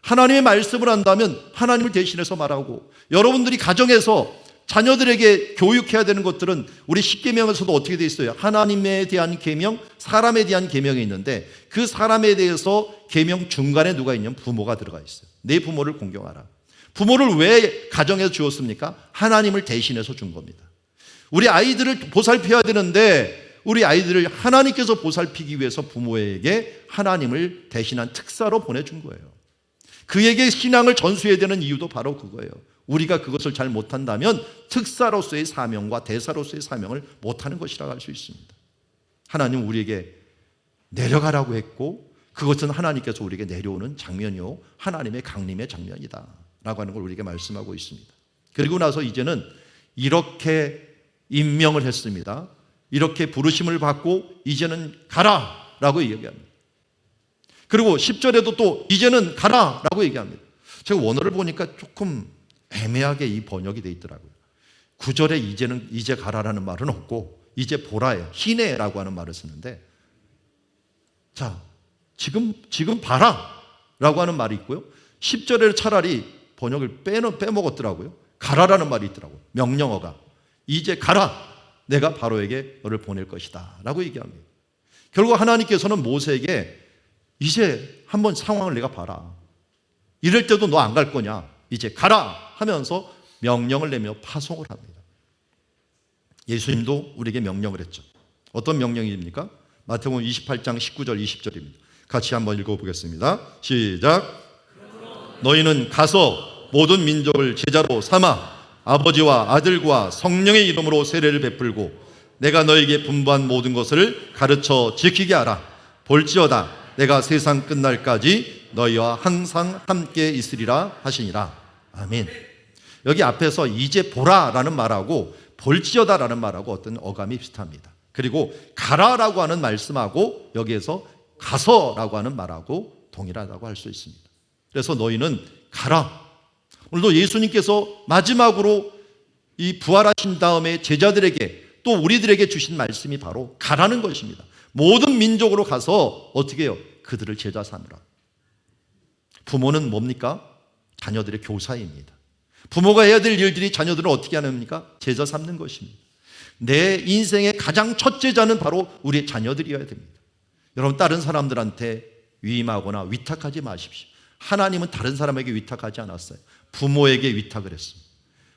하나님의 말씀을 한다면 하나님을 대신해서 말하고, 여러분들이 가정에서 자녀들에게 교육해야 되는 것들은 우리 십계명에서도 어떻게 되어 있어요? 하나님에 대한 계명, 사람에 대한 계명이 있는데 그 사람에 대해서 계명 중간에 누가 있냐면 부모가 들어가 있어요. 내 부모를 공경하라. 부모를 왜 가정에서 주었습니까? 하나님을 대신해서 준 겁니다. 우리 아이들을 보살펴야 되는데 우리 아이들을 하나님께서 보살피기 위해서 부모에게 하나님을 대신한 특사로 보내준 거예요. 그에게 신앙을 전수해야 되는 이유도 바로 그거예요. 우리가 그것을 잘 못한다면 특사로서의 사명과 대사로서의 사명을 못하는 것이라고 할 수 있습니다. 하나님은 우리에게 내려가라고 했고 그것은 하나님께서 우리에게 내려오는 장면이요 하나님의 강림의 장면이다 라고 하는 걸 우리에게 말씀하고 있습니다. 그리고 나서 이제는 이렇게 임명을 했습니다. 이렇게 부르심을 받고 이제는 가라 라고 얘기합니다. 그리고 10절에도 또 이제는 가라 라고 얘기합니다. 제가 원어를 보니까 조금 애매하게 이 번역이 돼 있더라고요. 9절에 이제 가라라는 말은 없고 이제 보라예요. 희내라고 하는 말을 쓰는데, 자, 지금 봐라 라고 하는 말이 있고요. 10절에 차라리 번역을 빼먹었더라고요. 가라라는 말이 있더라고요. 명령어가. 이제 가라. 내가 바로에게 너를 보낼 것이다 라고 얘기합니다. 결국 하나님께서는 모세에게 이제 한번 상황을 내가 봐라. 이럴 때도 너 안 갈 거냐? 이제 가라 하면서 명령을 내며 파송을 합니다. 예수님도 우리에게 명령을 했죠. 어떤 명령입니까? 마태복음 28장 19절 20절입니다. 같이 한번 읽어보겠습니다. 시작. 너희는 가서 모든 민족을 제자로 삼아 아버지와 아들과 성령의 이름으로 세례를 베풀고 내가 너에게 분부한 모든 것을 가르쳐 지키게 하라. 볼지어다 내가 세상 끝날까지 너희와 항상 함께 있으리라 하시니라. 아멘. 여기 앞에서 이제 보라라는 말하고 볼지어다라는 말하고 어떤 어감이 비슷합니다. 그리고 가라라고 하는 말씀하고 여기에서 가서라고 하는 말하고 동일하다고 할 수 있습니다. 그래서 너희는 가라. 오늘도 예수님께서 마지막으로 이 부활하신 다음에 제자들에게 또 우리들에게 주신 말씀이 바로 가라는 것입니다. 모든 민족으로 가서 어떻게 해요? 그들을 제자 삼으라. 부모는 뭡니까? 자녀들의 교사입니다. 부모가 해야 될 일들이 자녀들은 어떻게 하는입니까? 제자 삼는 것입니다. 내 인생의 가장 첫 제자는 바로 우리의 자녀들이어야 됩니다. 여러분, 다른 사람들한테 위임하거나 위탁하지 마십시오. 하나님은 다른 사람에게 위탁하지 않았어요. 부모에게 위탁을 했습니다.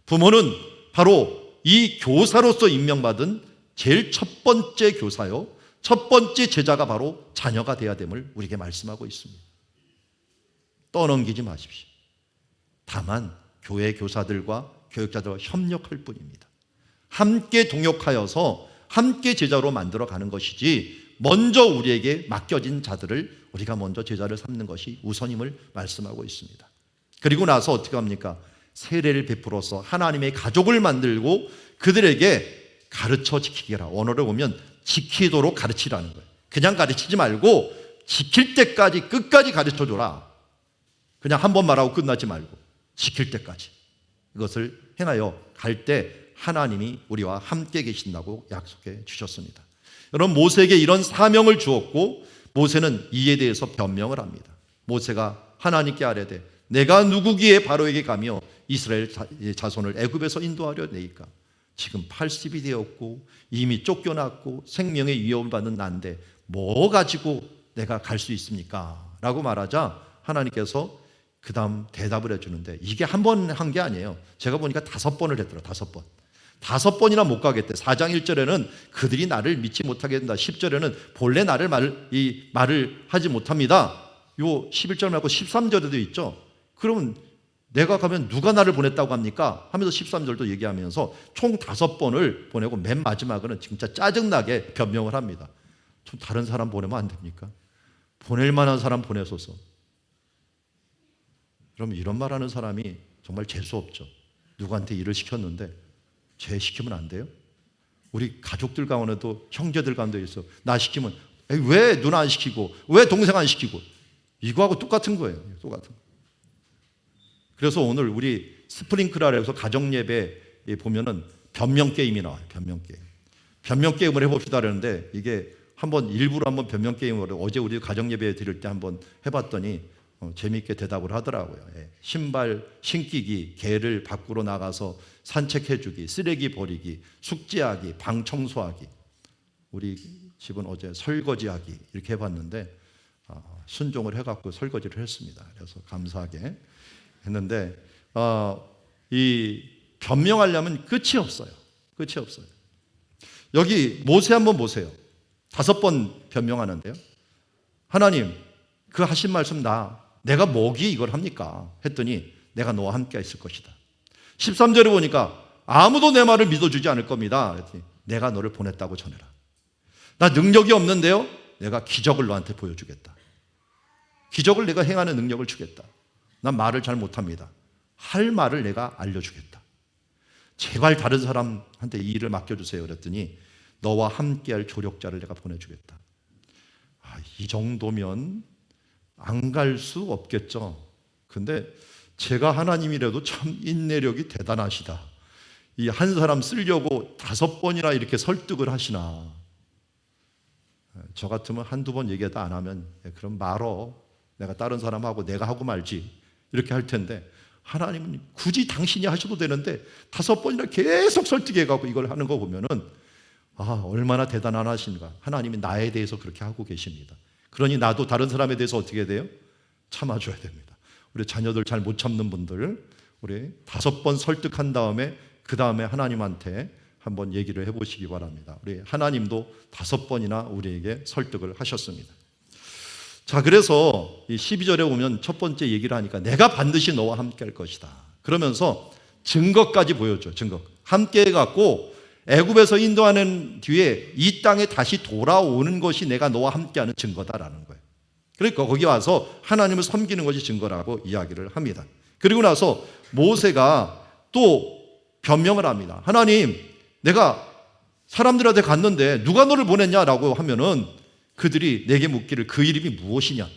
부모는 바로 이 교사로서 임명받은 제일 첫 번째 교사요, 첫 번째 제자가 바로 자녀가 되어야 됨을 우리에게 말씀하고 있습니다. 떠넘기지 마십시오. 다만 교회 교사들과 교육자들과 협력할 뿐입니다. 함께 동역하여서 함께 제자로 만들어가는 것이지 먼저 우리에게 맡겨진 자들을 우리가 먼저 제자를 삼는 것이 우선임을 말씀하고 있습니다. 그리고 나서 어떻게 합니까? 세례를 베풀어서 하나님의 가족을 만들고 그들에게 가르쳐 지키게라. 원어를 보면 지키도록 가르치라는 거예요. 그냥 가르치지 말고 지킬 때까지 끝까지 가르쳐줘라. 그냥 한 번 말하고 끝나지 말고 지킬 때까지 이것을 행하여 갈 때 하나님이 우리와 함께 계신다고 약속해 주셨습니다. 여러분, 모세에게 이런 사명을 주었고 모세는 이에 대해서 변명을 합니다. 모세가 하나님께 아뢰되 내가 누구기에 바로에게 가며 이스라엘 자손을 애굽에서 인도하려 내이까? 지금 80이 되었고 이미 쫓겨났고 생명의 위협을 받는 난데 뭐 가지고 내가 갈 수 있습니까? 라고 말하자 하나님께서 그 다음 대답을 해주는데 이게 한 번 한 게 아니에요. 제가 보니까 5번을 했더라. 5번. 5번이나 못 가겠대. 4장 1절에는 그들이 나를 믿지 못하게 된다. 10절에는 본래 나를 말을 하지 못합니다. 요 11절 말고 13절에도 있죠. 그러면 내가 가면 누가 나를 보냈다고 합니까? 하면서 13절도 얘기하면서 총 5번을 보내고 맨 마지막에는 진짜 짜증나게 변명을 합니다. 좀 다른 사람 보내면 안 됩니까? 보낼 만한 사람 보내소서. 그럼 이런 말하는 사람이 정말 재수없죠. 누구한테 일을 시켰는데 죄 시키면 안 돼요? 우리 가족들 가운데도 형제들 가운데 있어. 나 시키면 왜 누나 안 시키고 왜 동생 안 시키고 이거하고 똑같은 거예요. 똑같은 거. 그래서 오늘 우리 스프링클러에서 가정예배 보면은 변명 게임이 나와요. 변명 게임. 변명 게임을 해봅시다 그러는데 이게 한번 일부러 한번 변명 게임을 어제 우리 가정예배 드릴 때 한번 해봤더니 재미있게 대답을 하더라고요. 신발 신기기, 개를 밖으로 나가서 산책해주기, 쓰레기 버리기, 숙제하기, 방 청소하기. 우리 집은 어제 설거지하기 이렇게 해봤는데 순종을 해갖고 설거지를 했습니다. 그래서 감사하게 했는데 이 변명하려면 끝이 없어요. 끝이 없어요. 여기 모세 한번 보세요. 5번 변명하는데요. 하나님, 그 하신 말씀 내가 뭐기에 이걸 합니까? 했더니 내가 너와 함께 있을 것이다. 13절에 보니까 아무도 내 말을 믿어주지 않을 겁니다. 그랬더니 내가 너를 보냈다고 전해라. 나 능력이 없는데요. 내가 기적을 너한테 보여주겠다. 기적을 내가 행하는 능력을 주겠다. 난 말을 잘 못합니다. 할 말을 내가 알려주겠다. 제발 다른 사람한테 이 일을 맡겨주세요. 그랬더니 너와 함께할 조력자를 내가 보내주겠다. 이 정도면 안 갈 수 없겠죠. 근데 제가 하나님이라도 참 인내력이 대단하시다. 이 한 사람 쓰려고 5번이나 이렇게 설득을 하시나. 저 같으면 한두 번 얘기하다 안 하면 그럼 말어. 내가 다른 사람하고 내가 하고 말지. 이렇게 할 텐데 하나님은 굳이 당신이 하셔도 되는데 5번이나 계속 설득해가고 이걸 하는 거 보면은 얼마나 대단하신가. 하나님이 나에 대해서 그렇게 하고 계십니다. 그러니 나도 다른 사람에 대해서 어떻게 해야 돼요? 참아줘야 됩니다. 우리 자녀들 잘 못 참는 분들, 우리 5번 설득한 다음에 그 다음에 하나님한테 한번 얘기를 해보시기 바랍니다. 우리 하나님도 5번이나 우리에게 설득을 하셨습니다. 자, 그래서 이 12절에 보면 첫 번째 얘기를 하니까 내가 반드시 너와 함께 할 것이다. 그러면서 증거까지 보여줘. 증거. 함께 해갖고 애굽에서 인도하는 뒤에 이 땅에 다시 돌아오는 것이 내가 너와 함께하는 증거다라는 거예요. 그러니까 거기 와서 하나님을 섬기는 것이 증거라고 이야기를 합니다. 그리고 나서 모세가 또 변명을 합니다. 하나님, 내가 사람들한테 갔는데 누가 너를 보냈냐라고 하면은 그들이 내게 묻기를 그 이름이 무엇이냐?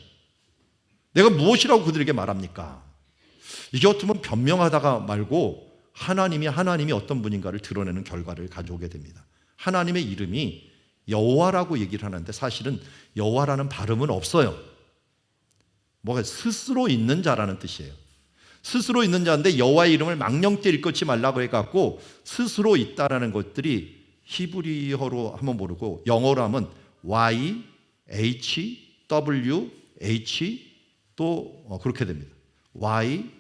내가 무엇이라고 그들에게 말합니까? 이게 어떻게 보면 변명하다가 말고 하나님이 어떤 분인가를 드러내는 결과를 가져오게 됩니다. 하나님의 이름이 여호와라고 얘기를 하는데 사실은 여호와라는 발음은 없어요. 뭐가 스스로 있는 자라는 뜻이에요. 스스로 있는 자인데 여호와의 이름을 망령때 일컫지 말라고 해갖고 스스로 있다라는 것들이 히브리어로 하면 모르고 영어로 하면 Y, H, W, H 또 그렇게 됩니다. Y,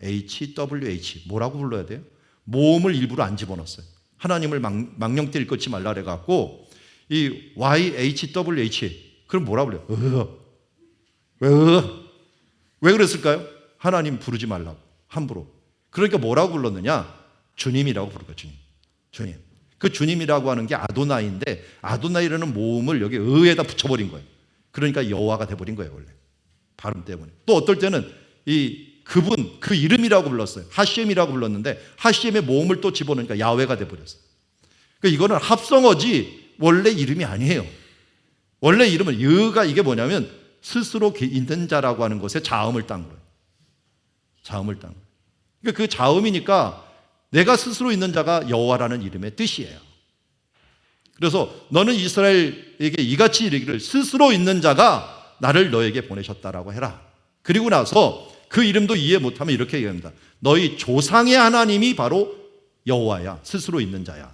H, W, H 뭐라고 불러야 돼요? 모음을 일부러 안 집어넣었어요. 하나님을 망령때 일컫지 말라 그래갖고 이 Y, H, W, H 그럼 뭐라 불러요? 왜 그랬을까요? 하나님 부르지 말라고 함부로. 그러니까 뭐라고 불렀느냐? 주님이라고 부르고 주님. 그 주님이라고 하는 게 아도나이인데 아도나이라는 모음을 여기 의에다 붙여버린 거예요. 그러니까 여호와가 돼버린 거예요 원래 발음 때문에. 또 어떨 때는 그분 그 이름이라고 불렀어요. 하셴이라고 불렀는데 하셴의 모음을 또 집어넣으니까 야훼가 돼버렸어요. 그러니까 이거는 합성어지 원래 이름이 아니에요. 원래 이름은 여가 이게 뭐냐면 스스로 있는 자라고 하는 것에 자음을 딴 거예요. 자음을 딴 거예요. 그러니까 그 자음이니까 내가 스스로 있는 자가 여호와라는 이름의 뜻이에요. 그래서 너는 이스라엘에게 이같이 이르기를 스스로 있는 자가 나를 너에게 보내셨다라고 해라. 그리고 나서 그 이름도 이해 못하면 이렇게 얘기합니다. 너희 조상의 하나님이 바로 여호와야. 스스로 있는 자야.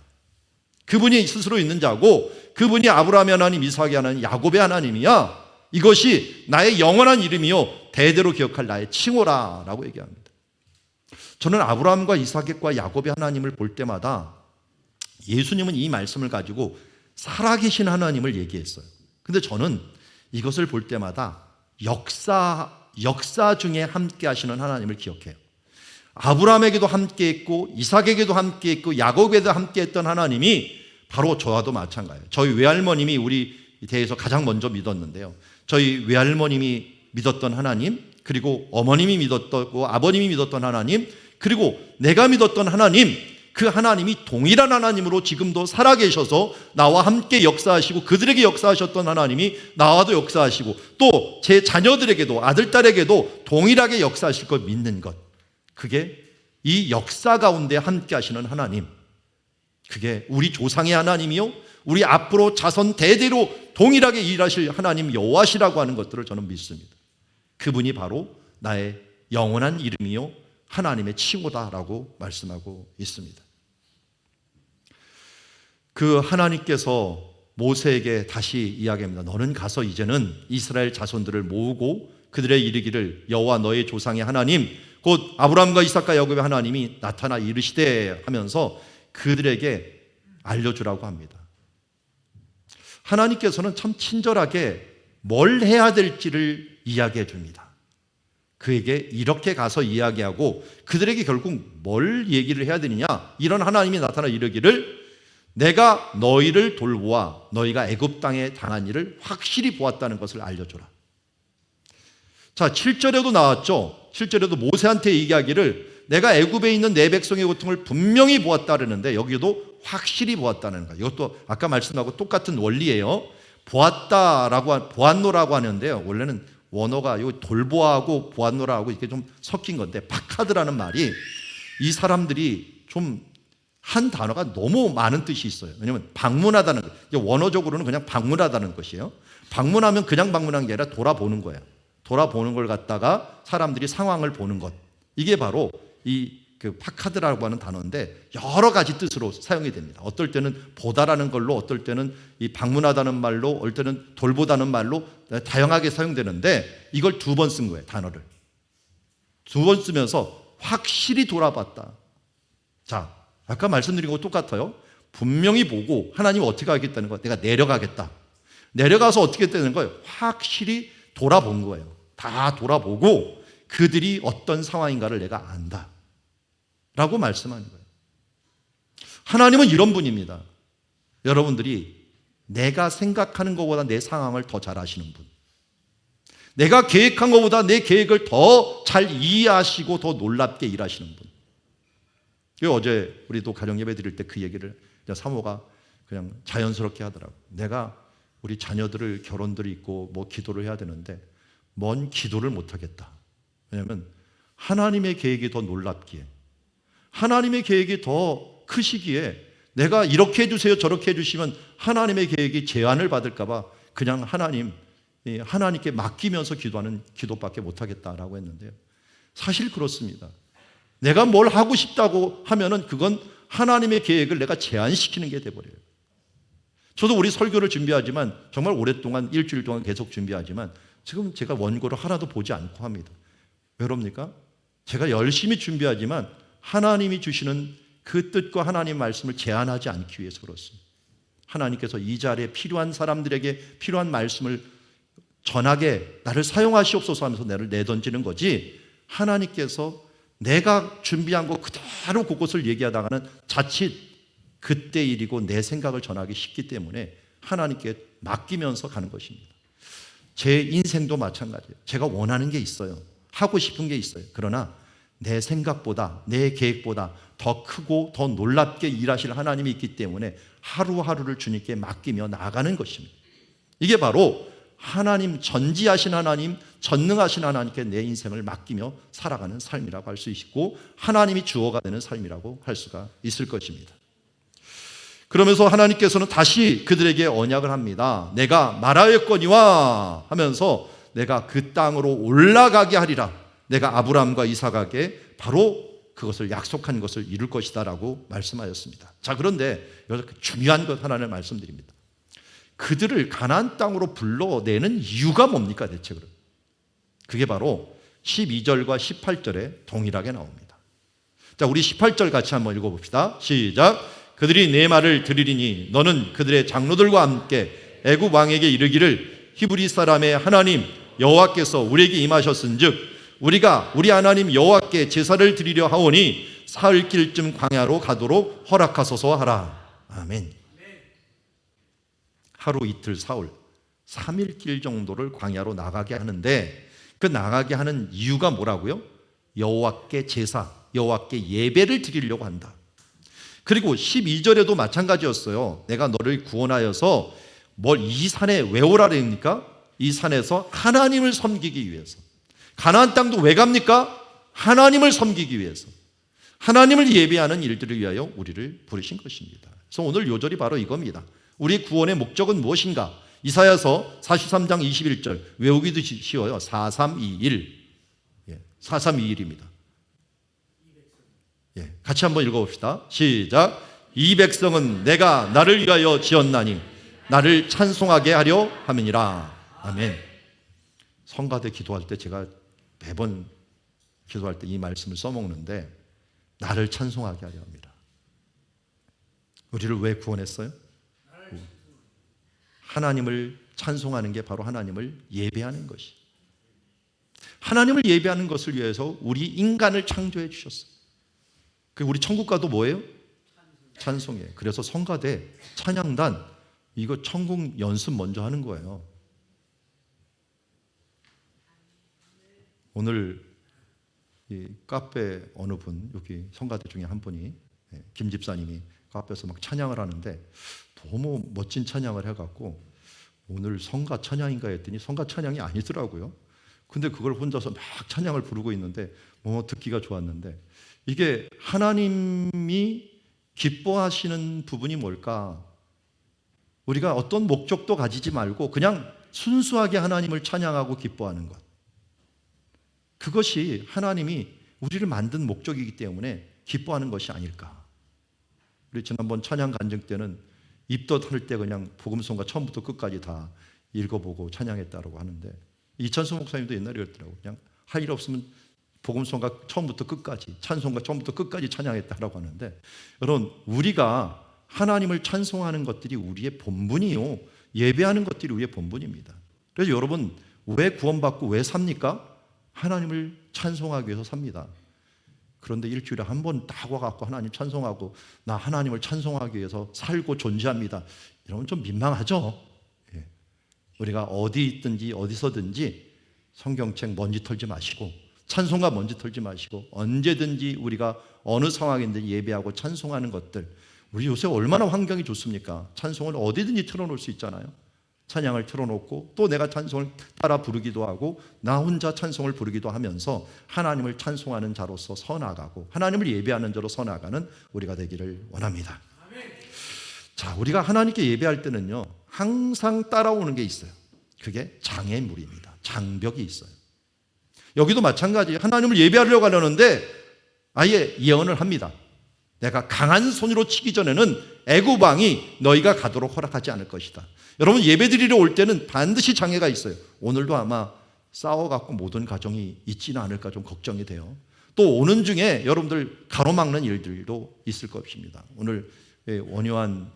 그분이 스스로 있는 자고 그분이 아브라함의 하나님, 이삭의 하나님, 야곱의 하나님이야. 이것이 나의 영원한 이름이요 대대로 기억할 나의 칭호라라고 얘기합니다. 저는 아브라함과 이삭과 야곱의 하나님을 볼 때마다 예수님은 이 말씀을 가지고 살아계신 하나님을 얘기했어요. 근데 저는 이것을 볼 때마다 역사 중에 함께 하시는 하나님을 기억해요. 아브라함에게도 함께 했고 이삭에게도 함께 했고 야곱에게도 함께 했던 하나님이 바로 저와도 마찬가지예요. 저희 외할머님이 우리 대해서 가장 먼저 믿었는데요. 저희 외할머님이 믿었던 하나님, 그리고 어머님이 믿었고 아버님이 믿었던 하나님, 그리고 내가 믿었던 하나님, 그 하나님이 동일한 하나님으로 지금도 살아계셔서 나와 함께 역사하시고 그들에게 역사하셨던 하나님이 나와도 역사하시고 또 제 자녀들에게도 아들, 딸에게도 동일하게 역사하실 것 믿는 것, 그게 이 역사 가운데 함께 하시는 하나님, 그게 우리 조상의 하나님이요 우리 앞으로 자손 대대로 동일하게 일하실 하나님 여호와시라고 하는 것들을 저는 믿습니다. 그분이 바로 나의 영원한 이름이요 하나님의 칭호다라고 말씀하고 있습니다. 그 하나님께서 모세에게 다시 이야기합니다. 너는 가서 이제는 이스라엘 자손들을 모으고 그들의 이르기를 여호와 너의 조상의 하나님 곧 아브라함과 이삭과 야곱의 하나님이 나타나 이르시되 하면서 그들에게 알려주라고 합니다. 하나님께서는 참 친절하게 뭘 해야 될지를 이야기해 줍니다. 그에게 이렇게 가서 이야기하고 그들에게 결국 뭘 얘기를 해야 되느냐, 이런 하나님이 나타나 이르기를 내가 너희를 돌보아 너희가 애굽 땅에 당한 일을 확실히 보았다는 것을 알려줘라. 자, 7절에도 나왔죠. 7절에도 모세한테 얘기하기를 내가 애굽에 있는 내 백성의 고통을 분명히 보았다 그러는데 여기도 확실히 보았다는 거예요. 이것도 아까 말씀하고 똑같은 원리예요. 보았노라고 하는데요. 원래는 원어가 요 돌보아하고 보았노라하고 이렇게 좀 섞인 건데 바카드라는 말이 이 사람들이 좀 한 단어가 너무 많은 뜻이 있어요. 왜냐하면 방문하다는 것, 원어적으로는 그냥 방문하다는 것이에요. 방문하면 그냥 방문한 게 아니라 돌아보는 거예요. 돌아보는 걸 갖다가 사람들이 상황을 보는 것, 이게 바로 이 그 파카드라고 하는 단어인데 여러 가지 뜻으로 사용이 됩니다. 어떨 때는 보다라는 걸로, 어떨 때는 이 방문하다는 말로, 어떨 때는 돌보다는 말로 다양하게 사용되는데 이걸 2번 쓴 거예요. 단어를 2번 쓰면서 확실히 돌아봤다. 자, 아까 말씀드린 거 똑같아요. 분명히 보고 하나님 어떻게 하겠다는 거, 내가 내려가겠다. 내려가서 어떻게 되는 거예요? 확실히 돌아본 거예요. 다 돌아보고 그들이 어떤 상황인가를 내가 안다 라고 말씀하는 거예요. 하나님은 이런 분입니다. 여러분들이 내가 생각하는 것보다 내 상황을 더 잘 아시는 분, 내가 계획한 것보다 내 계획을 더 잘 이해하시고 더 놀랍게 일하시는 분. 어제 우리도 가정 예배 드릴 때 그 얘기를 사모가 그냥 자연스럽게 하더라고요. 내가 우리 자녀들을 결혼들이 있고 뭐 기도를 해야 되는데 뭔 기도를 못하겠다. 왜냐하면 하나님의 계획이 더 놀랍기에, 하나님의 계획이 더 크시기에 내가 이렇게 해주세요 저렇게 해주시면 하나님의 계획이 제한을 받을까 봐 그냥 하나님께 맡기면서 기도하는 기도밖에 못하겠다라고 했는데요. 사실 그렇습니다. 내가 뭘 하고 싶다고 하면은 그건 하나님의 계획을 내가 제한시키는 게 돼버려요. 저도 우리 설교를 준비하지만 정말 오랫동안 일주일 동안 계속 준비하지만 지금 제가 원고를 하나도 보지 않고 합니다. 왜 그럽니까? 제가 열심히 준비하지만 하나님이 주시는 그 뜻과 하나님 말씀을 제한하지 않기 위해서 그렇습니다. 하나님께서 이 자리에 필요한 사람들에게 필요한 말씀을 전하게 나를 사용하시옵소서 하면서 나를 내던지는 거지, 하나님께서 내가 준비한 거 그대로 그것을 얘기하다가는 자칫 그때 일이고 내 생각을 전하기 쉽기 때문에 하나님께 맡기면서 가는 것입니다. 제 인생도 마찬가지예요. 제가 원하는 게 있어요. 하고 싶은 게 있어요. 그러나 내 생각보다 내 계획보다 더 크고 더 놀랍게 일하실 하나님이 있기 때문에 하루하루를 주님께 맡기며 나아가는 것입니다. 이게 바로 하나님, 전지하신 하나님, 전능하신 하나님께 내 인생을 맡기며 살아가는 삶이라고 할 수 있고 하나님이 주어가 되는 삶이라고 할 수가 있을 것입니다. 그러면서 하나님께서는 다시 그들에게 언약을 합니다. 내가 말하였거니와 하면서 내가 그 땅으로 올라가게 하리라. 내가 아브라함과 이삭에게 바로 그것을 약속한 것을 이룰 것이다 라고 말씀하였습니다. 자, 그런데 여기서 중요한 것 하나를 말씀드립니다. 그들을 가나안 땅으로 불러내는 이유가 뭡니까 대체? 그게 바로 12절과 18절에 동일하게 나옵니다. 자, 우리 18절 같이 한번 읽어봅시다. 시작. 그들이 내 말을 들으리니 너는 그들의 장로들과 함께 애굽 왕에게 이르기를 히브리 사람의 하나님 여호와께서 우리에게 임하셨은즉 우리가 우리 하나님 여호와께 제사를 드리려 하오니 사흘길쯤 광야로 가도록 허락하소서 하라. 아멘. 하루 이틀 사흘 3일길 정도를 광야로 나가게 하는데 그 나가게 하는 이유가 뭐라고요? 여호와께 제사, 여호와께 예배를 드리려고 한다. 그리고 12절에도 마찬가지였어요. 내가 너를 구원하여서 뭘 이 산에 왜 오라 그럽니까? 이 산에서 하나님을 섬기기 위해서. 가나안 땅도 왜 갑니까? 하나님을 섬기기 위해서. 하나님을 예배하는 일들을 위하여 우리를 부르신 것입니다. 그래서 오늘 요절이 바로 이겁니다. 우리 구원의 목적은 무엇인가? 이사야서 43장 21절 외우기도 쉬워요. 4321. 4321입니다. 같이 한번 읽어봅시다. 시작. 이 백성은 내가 나를 위하여 지었나니 나를 찬송하게 하려 함이니라. 아멘. 성가대 기도할 때 제가 매번 기도할 때 이 말씀을 써먹는데 나를 찬송하게 하려 합니다. 우리를 왜 구원했어요? 하나님을 찬송하는 게 바로 하나님을 예배하는 것이. 하나님을 예배하는 것을 위해서 우리 인간을 창조해 주셨어요. 우리 천국 가도 뭐예요? 찬송이에요. 그래서 성가대, 찬양단 이거 천국 연습 먼저 하는 거예요. 오늘 이 카페 어느 분, 여기 성가대 중에 한 분이 김 집사님이 카페에서 막 찬양을 하는데 너무 멋진 찬양을 해갖고 오늘 성가 찬양인가 했더니 성가 찬양이 아니더라고요. 근데 그걸 혼자서 막 찬양을 부르고 있는데 듣기가 좋았는데 이게 하나님이 기뻐하시는 부분이 뭘까? 우리가 어떤 목적도 가지지 말고 그냥 순수하게 하나님을 찬양하고 기뻐하는 것. 그것이 하나님이 우리를 만든 목적이기 때문에 기뻐하는 것이 아닐까. 우리 지난번 찬양 간증 때는 입덧 할 때 그냥 복음송가 처음부터 끝까지 다 읽어보고 찬양했다고 하는데, 이찬수 목사님도 옛날에 그랬더라고요. 그냥 할 일 없으면 복음송가 처음부터 끝까지, 찬송가 처음부터 끝까지 찬양했다라고 하는데, 여러분, 우리가 하나님을 찬송하는 것들이 우리의 본분이요, 예배하는 것들이 우리의 본분입니다. 그래서 여러분, 왜 구원받고 왜 삽니까? 하나님을 찬송하기 위해서 삽니다. 그런데 일주일에 한 번 딱 와갖고 하나님 찬송하고, 나 하나님을 찬송하기 위해서 살고 존재합니다, 이러면 좀 민망하죠. 예. 우리가 어디 있든지 어디서든지 성경책 먼지 털지 마시고, 찬송가 먼지 털지 마시고, 언제든지 우리가 어느 상황인지 예배하고 찬송하는 것들. 우리 요새 얼마나 환경이 좋습니까? 찬송을 어디든지 틀어놓을 수 있잖아요. 찬양을 틀어놓고 또 내가 찬송을 따라 부르기도 하고, 나 혼자 찬송을 부르기도 하면서 하나님을 찬송하는 자로서 서나가고, 하나님을 예배하는 자로 서나가는 우리가 되기를 원합니다. 자, 우리가 하나님께 예배할 때는요, 항상 따라오는 게 있어요. 그게 장애물입니다. 장벽이 있어요. 여기도 마찬가지. 하나님을 예배하려고 하려는데 아예 예언을 합니다. 내가 강한 손으로 치기 전에는 애굽 왕이 너희가 가도록 허락하지 않을 것이다. 여러분, 예배드리러 올 때는 반드시 장애가 있어요. 오늘도 아마 싸워갖고 모든 가정이 있지는 않을까 좀 걱정이 돼요. 또 오는 중에 여러분들 가로막는 일들도 있을 것입니다. 오늘 원효한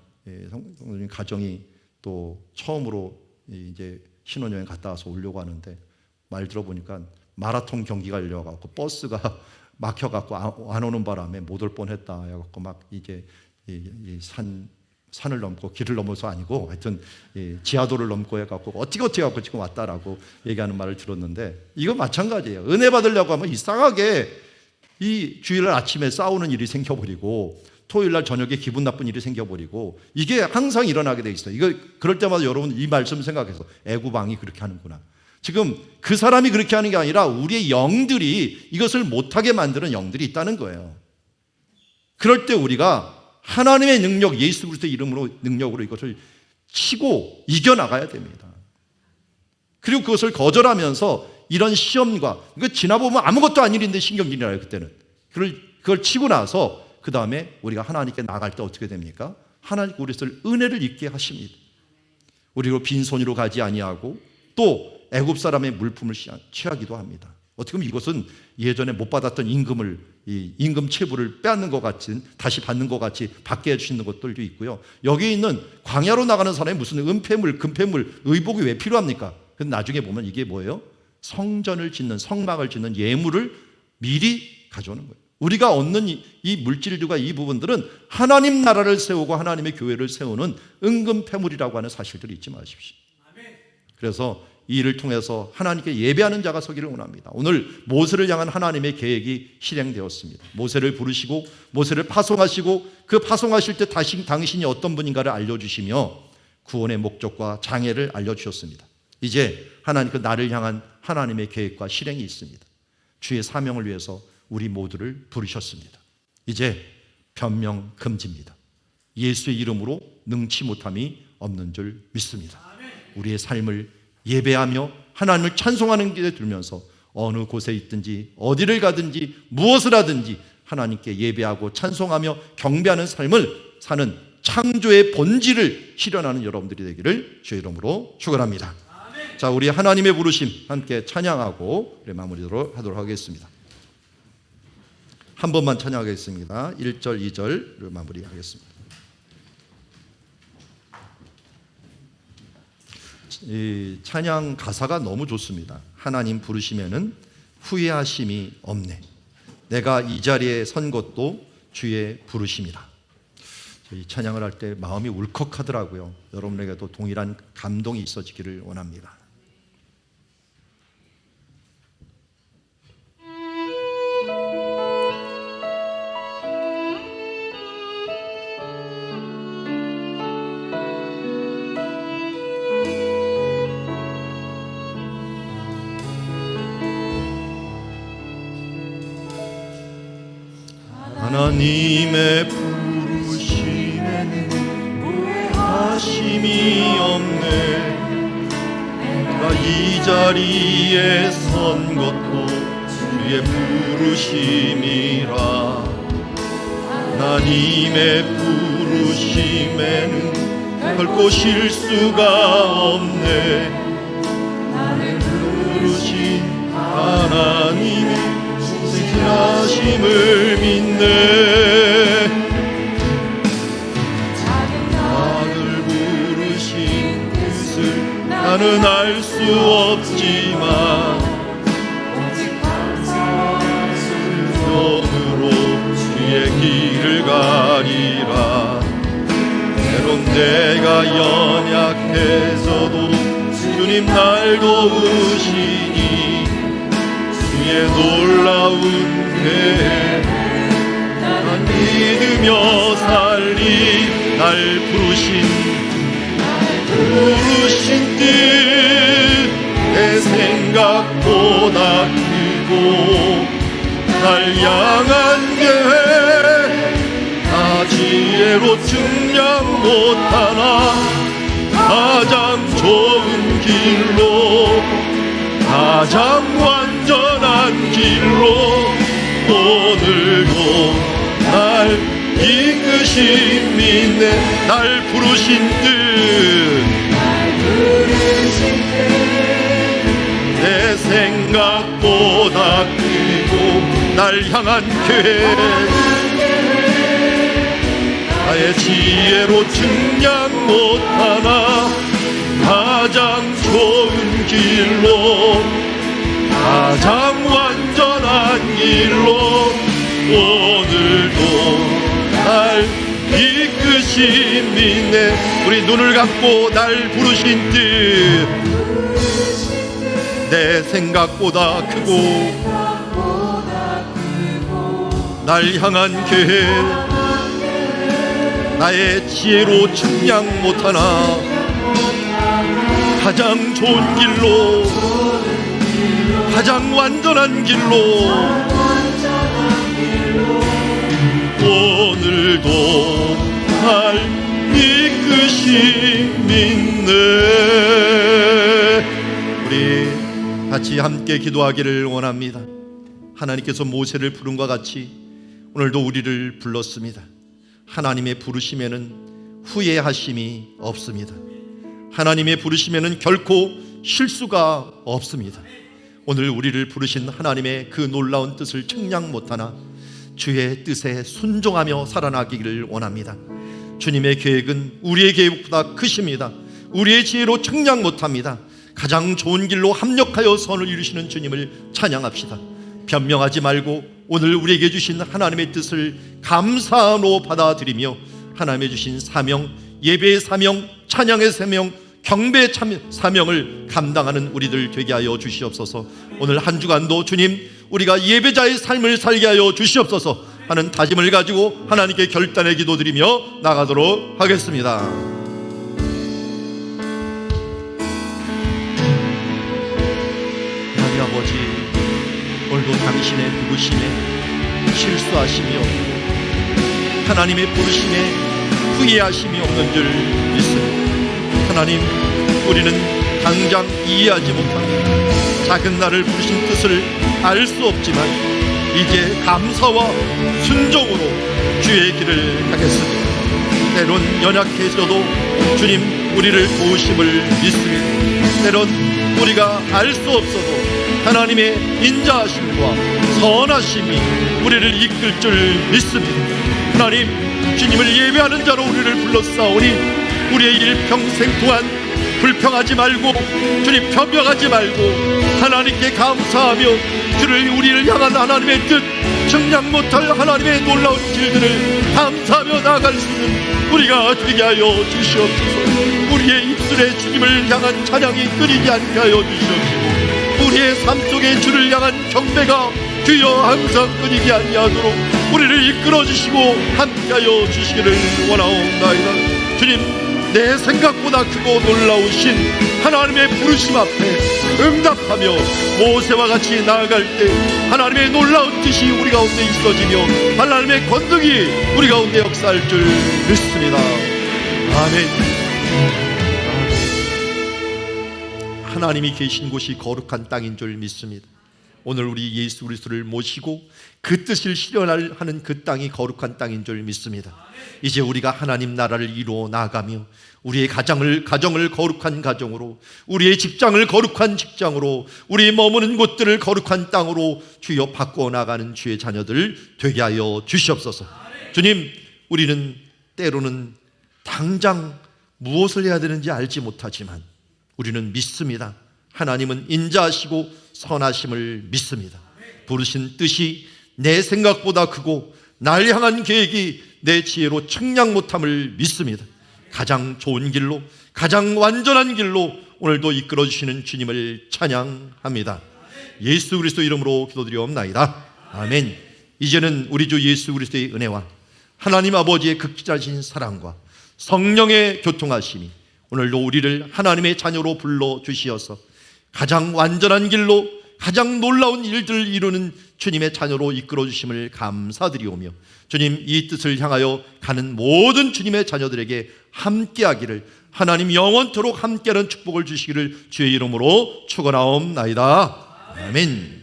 성도님 가정이 또 처음으로 이제 신혼여행 갔다 와서 오려고 하는데, 말 들어보니까 마라톤 경기가 열려갖고 버스가 막혀갖고 안 오는 바람에 못 올 뻔했다 해갖고 막 이제 산을 넘고 길을 넘어서 아니고 하여튼 지하도를 넘고 해갖고 어떻게 해갖고 지금 왔다라고 얘기하는 말을 들었는데, 이거 마찬가지예요. 은혜 받으려고 하면 이상하게 이 주일날 아침에 싸우는 일이 생겨버리고, 토요일날 저녁에 기분 나쁜 일이 생겨버리고, 이게 항상 일어나게 돼 있어요. 이거 그럴 때마다 여러분 이 말씀 생각해서 애굽 왕이 그렇게 하는구나. 지금 그 사람이 그렇게 하는 게 아니라 우리의 영들이 이것을 못하게 만드는 영들이 있다는 거예요. 그럴 때 우리가 하나님의 능력, 예수 그리스도의 이름으로 능력으로 이것을 치고 이겨나가야 됩니다. 그리고 그것을 거절하면서 이런 시험과, 이거 지나보면 아무것도 아닌 일인데 신경질이 나요. 그때는 그걸 치고 나서 그 다음에 우리가 하나님께 나갈 때 어떻게 됩니까? 하나님 우리를 은혜를 입게 하십니다. 우리로 빈손으로 가지 아니하고 또 애굽 사람의 물품을 취하기도 합니다. 어떻게 보면 이것은 예전에 못 받았던 임금을, 이 임금 체부를 빼앗는 것 같이, 다시 받는 것 같이 받게 해주시는 것들도 있고요. 여기 있는 광야로 나가는 사람이 무슨 은폐물, 금폐물, 의복이 왜 필요합니까? 근데 나중에 보면 이게 뭐예요? 성전을 짓는, 성막을 짓는 예물을 미리 가져오는 거예요. 우리가 얻는 이 물질들과 이 부분들은 하나님 나라를 세우고 하나님의 교회를 세우는 은금폐물이라고 하는 사실들을 잊지 마십시오. 그래서 이 일을 통해서 하나님께 예배하는 자가 서기를 원합니다. 오늘 모세를 향한 하나님의 계획이 실행되었습니다. 모세를 부르시고 모세를 파송하시고, 그 파송하실 때 당신이 어떤 분인가를 알려주시며 구원의 목적과 장애를 알려주셨습니다. 이제 하나님, 나를 향한 하나님의 계획과 실행이 있습니다. 주의 사명을 위해서 우리 모두를 부르셨습니다. 이제 변명 금지입니다. 예수의 이름으로 능치 못함이 없는 줄 믿습니다. 우리의 삶을 예배하며 하나님을 찬송하는 길에 들면서 어느 곳에 있든지 어디를 가든지 무엇을 하든지 하나님께 예배하고 찬송하며 경배하는 삶을 사는 창조의 본질을 실현하는 여러분들이 되기를 주의 이름으로 축원합니다. 자, 우리 하나님의 부르심 함께 찬양하고 우리 마무리하도록 하겠습니다. 한 번만 찬양하겠습니다. 1절, 2절을 마무리하겠습니다. 이 찬양 가사가 너무 좋습니다. 하나님 부르시면은 후회하심이 없네. 내가 이 자리에 선 것도 주의 부르심이라. 이 찬양을 할 때 마음이 울컥하더라고요. 여러분에게도 동일한 감동이 있어지기를 원합니다. 하나님의 부르심에는 후회하심이 없네. 내가 이 자리에 선 것도 주의 부르심이라. 하나님의 부르심에는 결코 실수가 없네. 나를 부르신 하나님의 신하심을 믿네. 나를 부르신 뜻을 나는 알 수 없지만 오직 주의 길을 가리라. 때론 내가 연약해서도 주님 날 도우시니 주의 놀라운 계획 난 믿으며 살리. 날 부르신 뜻 내 생각보다 크고 날 향한 계획 나 지혜로 측량 못하나 가장 좋은 길로 가장 완전한 길로 오늘도 날 이끄신 믿네. 날 부르신 뜻 내 생각보다 크고 날 향한 계획 나의 지혜로 측량 못하나 가장 좋은 길로 가장 완전한 길로 오늘도 날 이끄신 믿네. 우리 눈을 감고 날 부르신 뜻 내 생각보다 크고 날 향한 계획 나의 지혜로 측량 못하나 가장 좋은 길로 가장 완전한 길로 오늘도 날 이끄신 믿네. 우리 같이 함께 기도하기를 원합니다. 하나님께서 모세를 부른 것 같이 오늘도 우리를 불렀습니다. 하나님의 부르심에는 후회하심이 없습니다. 하나님의 부르심에는 결코 실수가 없습니다. 오늘 우리를 부르신 하나님의 그 놀라운 뜻을 측량 못하나 주의 뜻에 순종하며 살아나기를 원합니다. 주님의 계획은 우리의 계획보다 크십니다. 우리의 지혜로 측량 못합니다. 가장 좋은 길로 합력하여 선을 이루시는 주님을 찬양합시다. 변명하지 말고 오늘 우리에게 주신 하나님의 뜻을 감사로 받아들이며 하나님의 주신 사명, 예배의 사명, 찬양의 사명, 경배의 사명을 감당하는 우리들 되게 하여 주시옵소서. 오늘 한 주간도 주님 우리가 예배자의 삶을 살게 하여 주시옵소서 하는 다짐을 가지고 하나님께 결단의 기도드리며 나가도록 하겠습니다. 하나님 아버지, 오늘도 당신의 부르심에 실수하심이 없고 하나님의 부르심에 후회하심이 없는 줄 믿습니다. 하나님, 우리는 당장 이해하지 못합니다. 작은 나를 부르신 뜻을 알 수 없지만 이제 감사와 순종으로 주의 길을 가겠습니다. 때론 연약해져도 주님 우리를 도우심을 믿습니다. 때론 우리가 알 수 없어도 하나님의 인자하심과 선하심이 우리를 이끌 줄 믿습니다. 하나님, 주님을 예배하는 자로 우리를 불렀사오니 우리의 일평생 동안 불평하지 말고 주님 변명하지 말고 하나님께 감사하며 주를 우리를 향한 하나님의 뜻 측량 못할 하나님의 놀라운 길들을 감사하며 나아갈 수 있는 우리가 되게 하여 주시옵소서. 우리의 입술에 주님을 향한 찬양이 끊이지 않게 하여 주시옵소서. 우리의 삶 속에 주를 향한 경배가 주여 항상 끊이지 아니하도록 우리를 이끌어 주시고 함께하여 주시기를 원하옵나이다. 주님, 내 생각보다 크고 놀라우신 하나님의 부르심 앞에 응답하며 모세와 같이 나아갈 때 하나님의 놀라운 뜻이 우리 가운데 있어지며 하나님의 권능이 우리 가운데 역사할 줄 믿습니다. 아멘. 하나님이 계신 곳이 거룩한 땅인 줄 믿습니다. 오늘 우리 예수 그리스도를 모시고 그 뜻을 실현하는 그 땅이 거룩한 땅인 줄 믿습니다. 이제 우리가 하나님 나라를 이루어 나가며 우리의 가정을 거룩한 가정으로, 우리의 직장을 거룩한 직장으로, 우리의 머무는 곳들을 거룩한 땅으로 주여 바꾸어 나가는 주의 자녀들 되게 하여 주시옵소서. 주님, 우리는 때로는 당장 무엇을 해야 되는지 알지 못하지만 우리는 믿습니다. 하나님은 인자하시고 선하심을 믿습니다. 부르신 뜻이 내 생각보다 크고 날 향한 계획이 내 지혜로 측량 못함을 믿습니다. 가장 좋은 길로, 가장 완전한 길로 오늘도 이끌어 주시는 주님을 찬양합니다. 예수 그리스도 이름으로 기도드리옵나이다. 아멘. 이제는 우리 주 예수 그리스도의 은혜와 하나님 아버지의 극진하신 사랑과 성령의 교통하심이 오늘도 우리를 하나님의 자녀로 불러주시어서 가장 완전한 길로 가장 놀라운 일들을 이루는 주님의 자녀로 이끌어 주심을 감사드리오며, 주님 이 뜻을 향하여 가는 모든 주님의 자녀들에게 함께하기를, 하나님 영원토록 함께하는 축복을 주시기를 주의 이름으로 축원하옵나이다. 아멘.